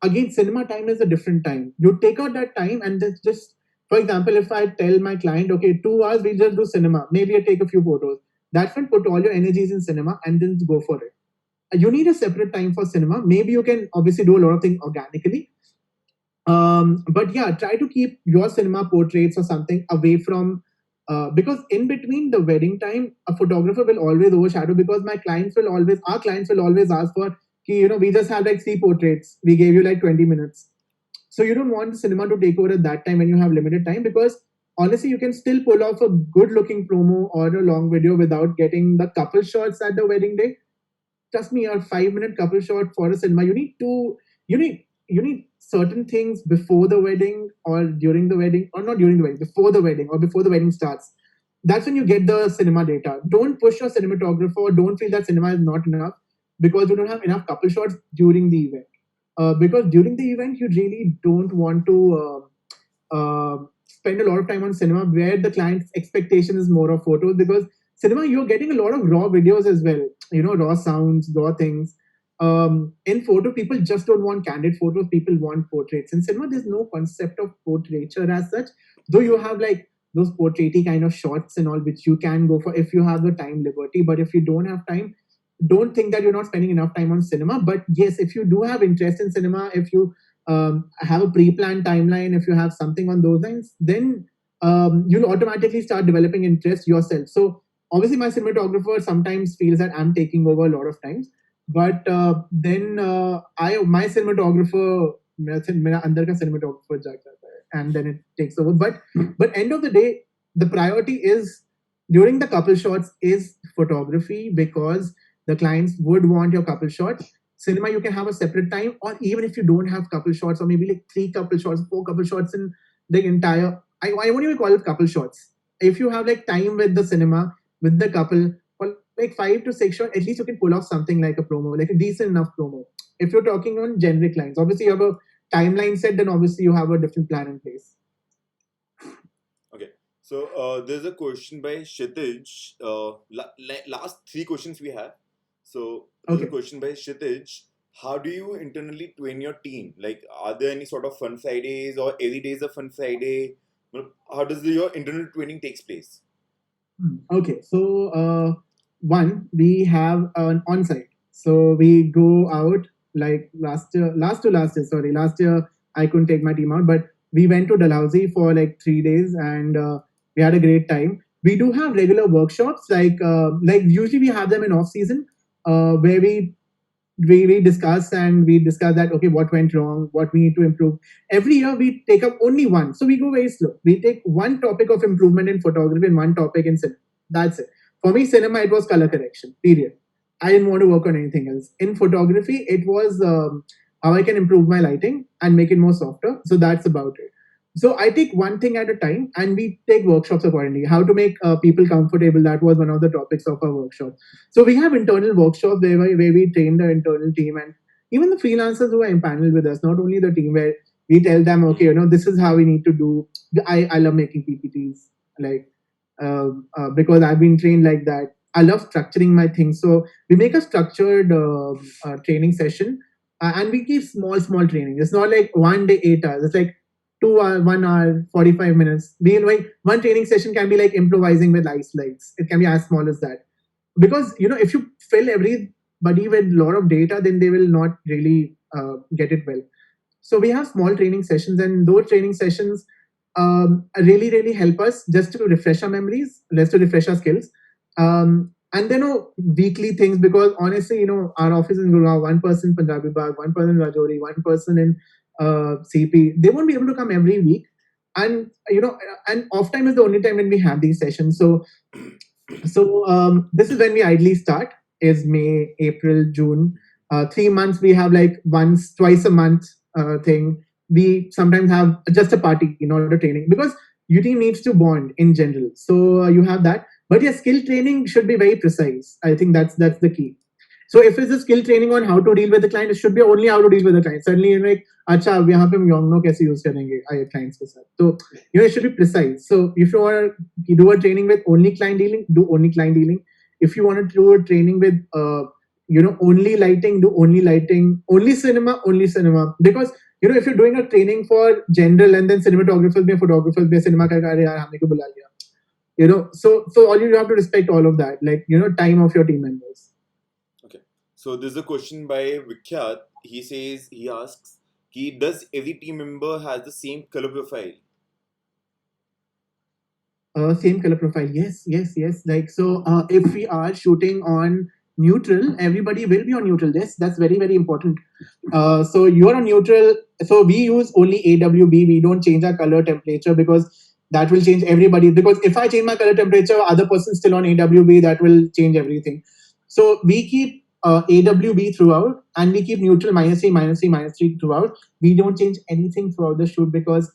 Again, cinema time is a different time. You take out that time and just, for example, if I tell my client, okay, 2 hours, we just do cinema, maybe I take a few photos. That's when put all your energies in cinema and then go for it. You need a separate time for cinema. Maybe you can obviously do a lot of things organically, but yeah, try to keep your cinema portraits or something away from because in between the wedding time, a photographer will always overshadow because our clients will always ask for, we just have like 3 portraits. We gave you like 20 minutes. So you don't want the cinema to take over at that time when you have limited time because honestly, you can still pull off a good looking promo or a long video without getting the couple shots at the wedding day. Trust me, a 5 minute couple shot for a cinema, you need certain things before the wedding or during the wedding, or not during the wedding, before the wedding or before the wedding starts. That's when you get the cinema data. Don't push your cinematographer. Don't feel that cinema is not enough because you don't have enough couple shots during the event. Because during the event, you really don't want to spend a lot of time on cinema where the client's expectation is more of photos because cinema, you're getting a lot of raw videos as well, raw sounds, raw things. In photo, people just don't want candid photos. People want portraits. In cinema, there's no concept of portraiture as such, though you have like those portraity kind of shots and all, which you can go for if you have the time liberty. But if you don't have time, don't think that you're not spending enough time on cinema. But yes, if you do have interest in cinema, if you have a pre-planned timeline, if you have something on those lines, then you'll automatically start developing interest yourself. So obviously, my cinematographer sometimes feels that I'm taking over a lot of times, but then I my cinematographer मेरा अंदर का cinematographer जाग जाता है, and then it takes over. But end of the day, the priority is during the couple shots is photography because the clients would want your couple shots. Cinema, you can have a separate time, or even if you don't have couple shots, or maybe like 3 couple shots, 4 couple shots in the entire. I won't even call it couple shots. If you have like time with the cinema, with the couple, for like 5 to 6 shots, at least you can pull off something like a promo, like a decent enough promo. If you're talking on generic lines, obviously you have a timeline set, then obviously you have a different plan in place. Okay. So there's a question by Kshitij. Last 3 questions we have. So there's a question by Kshitij. How do you internally train your team? Like, are there any sort of fun Fridays or every day is a fun Friday? How does your internal training takes place? Okay, so one, we have an on-site. So we go out like last year, last year I couldn't take my team out, but we went to Dalhousie for like 3 days and we had a great time. We do have regular workshops, like usually we have them in off season, where we discuss that okay, what went wrong, what we need to improve. Every year we take up only one, so we go very slow. We take one topic of improvement in photography and one topic in cinema. That's it. For me, cinema, it was color correction, period. I didn't want to work on anything else. In photography, it was how I can improve my lighting and make it more softer. So that's about it. So I take one thing at a time and we take workshops accordingly. How to make people comfortable, that was one of the topics of our workshop. So we have internal workshops where we train the internal team and even the freelancers who are empaneled with us, not only the team, where we tell them, okay, this is how we need to do. I love making PPTs, like because I've been trained like that. I love structuring my things. So we make a structured training session and we keep small training. It's not like 1 day, 8 hours. It's like 2 hours, 1 hour, 45 minutes. Meanwhile, one training session can be like improvising with ice lights. It can be as small as that. Because, if you fill everybody with a lot of data, then they will not really get it well. So we have small training sessions, and those training sessions really help us just to refresh our memories, just to refresh our skills. And then weekly things, because honestly, our office in Gurgaon, one person in Punjabi Bagh, one person in Rajouri, one person in CP, they won't be able to come every week. And and off time is the only time when we have these sessions. So this is when we ideally start. is May, April, June. 3 months we have like once, twice a month thing. We sometimes have just a party in order training because your team needs to bond in general. So you have that, but your skill training should be very precise. I think that's the key. So if it's a skill training on how to deal with the client, it should be only how to deal with the client. Suddenly you're like, अच्छा अब यहाँ पे हम Yongno कैसे use करेंगे clients के साथ. So it should be precise. So if you want to do a training with only client dealing, do only client dealing. If you want to do a training with only lighting, do only lighting. Only cinema. Because if you're doing a training for general and then cinematographers be photographers be cinema ka yaar humne ko bula liya. So all you have to respect all of that, like time of your team members. Okay. So there's a question by Vikhyat. He asks, does every team member has the same color profile? Same color profile. Yes. Like so, if we are shooting on neutral, everybody will be on neutral. Yes, that's very very important. So you're on neutral. So we use only AWB. We don't change our color temperature because that will change everybody. Because if I change my color temperature, other person's still on AWB. That will change everything. So we keep AWB throughout, and we keep neutral -3 throughout. We don't change anything throughout the shoot because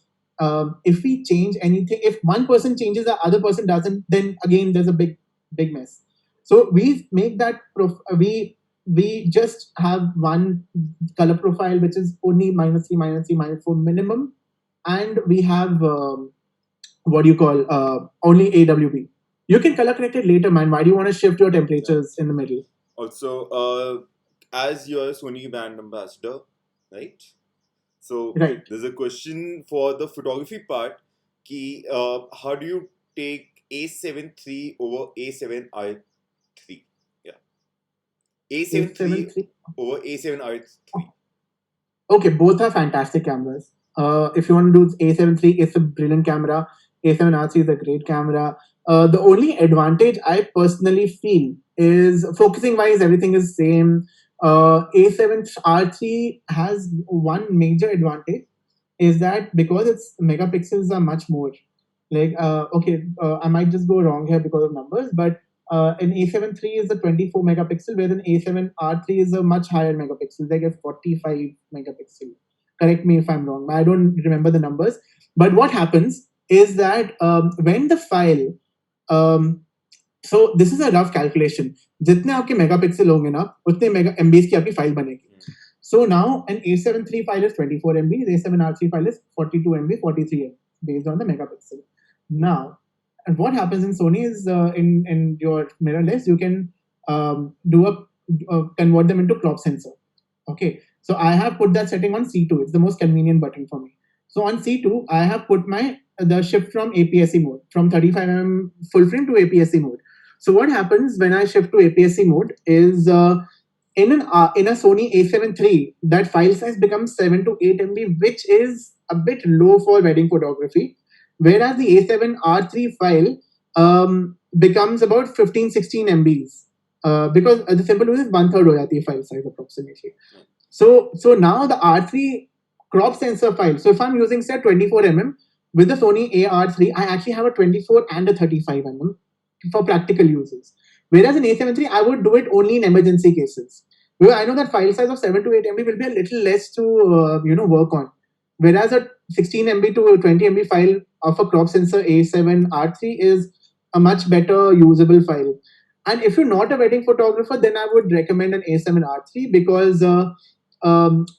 if we change anything, if one person changes, the other person doesn't, then again there's a big mess. So we make that we just have one color profile which is only -3 -4 minimum, and we have what do you call only AWB. You can color correct it later, man. Why do you want to shift your temperatures in the middle? Also, as you're a Sony brand ambassador, right? So Right. there's a question for the photography part. How do you take A7 III over A7 R3? Yeah, A7 III A7 III. over A7 R3. Okay, both are fantastic cameras. If you want to do A7 III, it's a brilliant camera. A7 R3 is a great camera. The only advantage I personally feel is focusing wise, everything is same. A7 R3 has one major advantage is that because its megapixels are much more. Like, I might just go wrong here because of numbers, but an A7 III is a 24 megapixel, whereas an A7 R3 is a much higher megapixel, like a 45 megapixel. Correct me if I'm wrong. I don't remember the numbers. But what happens is that when the file, so this is a rough calculation. जितने आपके megapixel होंगे ना, उतने MBs की आपकी file बनेगी. So now an A7 III file is 24 MB, A7 R3 file is 42 MB, 43 MB based on the megapixel. Now, and what happens in Sony is in your mirrorless, you can convert them into crop sensor. Okay, so I have put that setting on C2. It's the most convenient button for me. So on C2, I have put the shift from APS-C mode, from 35mm full frame to APS-C mode. So what happens when I shift to APS-C mode is in a Sony A7 III, that file size becomes 7 to 8 MB, which is a bit low for wedding photography. Whereas the A7 R3 file becomes about 15-16 MBs because the simple rule is 1/3 ho jati hai file size approximately. So now the R3 crop sensor file. So if I'm using say 24 mm with the Sony AR3, I actually have a 24 and a 35 mm for practical uses. Whereas in A7 III, I would do it only in emergency cases. Because I know that file size of 7 to 8 MB will be a little less to work on. Whereas a 16 MB to 20 MB file of a crop sensor A7 R3 is a much better usable file. And if you're not a wedding photographer, then I would recommend an A7 R3 because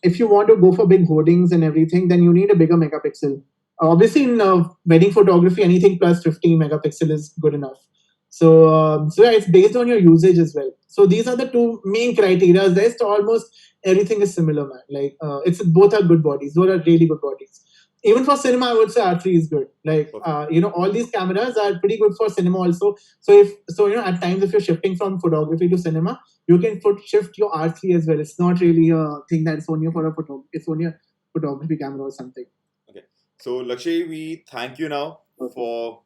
if you want to go for big hoardings and everything, then you need a bigger megapixel. Obviously, in wedding photography, anything plus 15 megapixel is good enough. So yeah, it's based on your usage as well. So these are the two main criteria. The rest almost everything is similar, man. Like it's both are good bodies. Those are really good bodies. Even for cinema, I would say R3 is good. Like all these cameras are pretty good for cinema also. So at times if you're shifting from photography to cinema, you can shift your R3 as well. It's not really a thing that's only for a photo. It's only a photography camera or something. Okay. So Lakshya, we thank you now for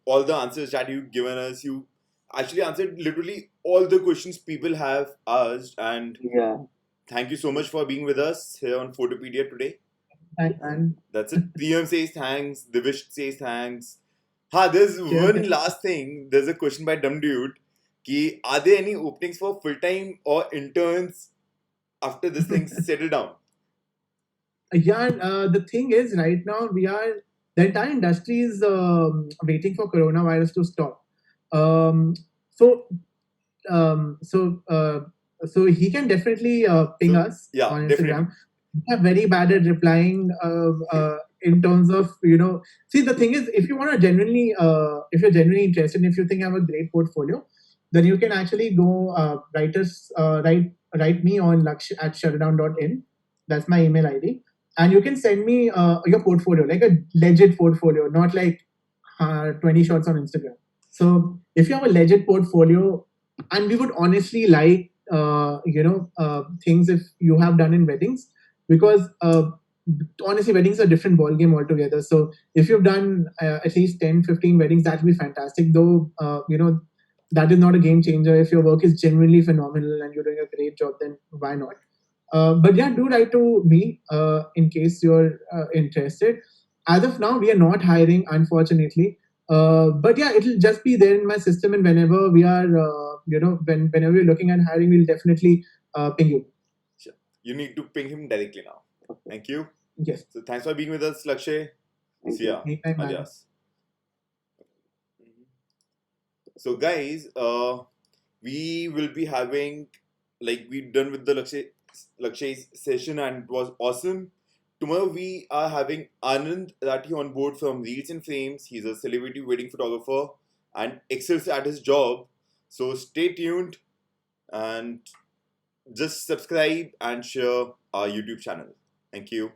all the answers that you've given us. You actually answered literally all the questions people have asked, and thank you so much for being with us here on Photopedia today. And that's it. Priyam says thanks. Divish says thanks. There's one last thing. There's a question by Dumb Dude. Are there any openings for full-time or interns after this thing settle down? Yeah, the thing is, right now the entire industry is waiting for coronavirus to stop. Um, so, um, so, uh, so he can definitely ping So, us yeah, on definitely. Instagram. We are very bad at replying in terms of See, the thing is, if you want to genuinely, if you're genuinely interested, if you think I have a great portfolio, then you can actually go write me on lakshya@shutterdown.in. That's my email ID, and you can send me your portfolio, like a legit portfolio, not like 20 shots on Instagram. So if you have a legit portfolio, and we would honestly like things if you have done in weddings, because honestly weddings are a different ball game altogether. So if you've done at least 10-15 weddings, that would be fantastic, though that is not a game changer. If your work is genuinely phenomenal and you're doing a great job, then why not? But yeah, do write to me in case you're interested. As of now, we are not hiring, unfortunately. But yeah, it'll just be there in my system, and whenever we are, whenever we're looking at hiring, we'll definitely ping you. Sure. You need to ping him directly now. Thank you. Yes. So thanks for being with us, Lakshay. Thank See ya. Anytime, man. Alias. So guys, we will be having, like, we done with the Lakshay's session and it was awesome. Tomorrow we are having Anand Rathi on board from Reels and Frames. He's a celebrity wedding photographer and excels at his job. So stay tuned and just subscribe and share our YouTube channel. Thank you.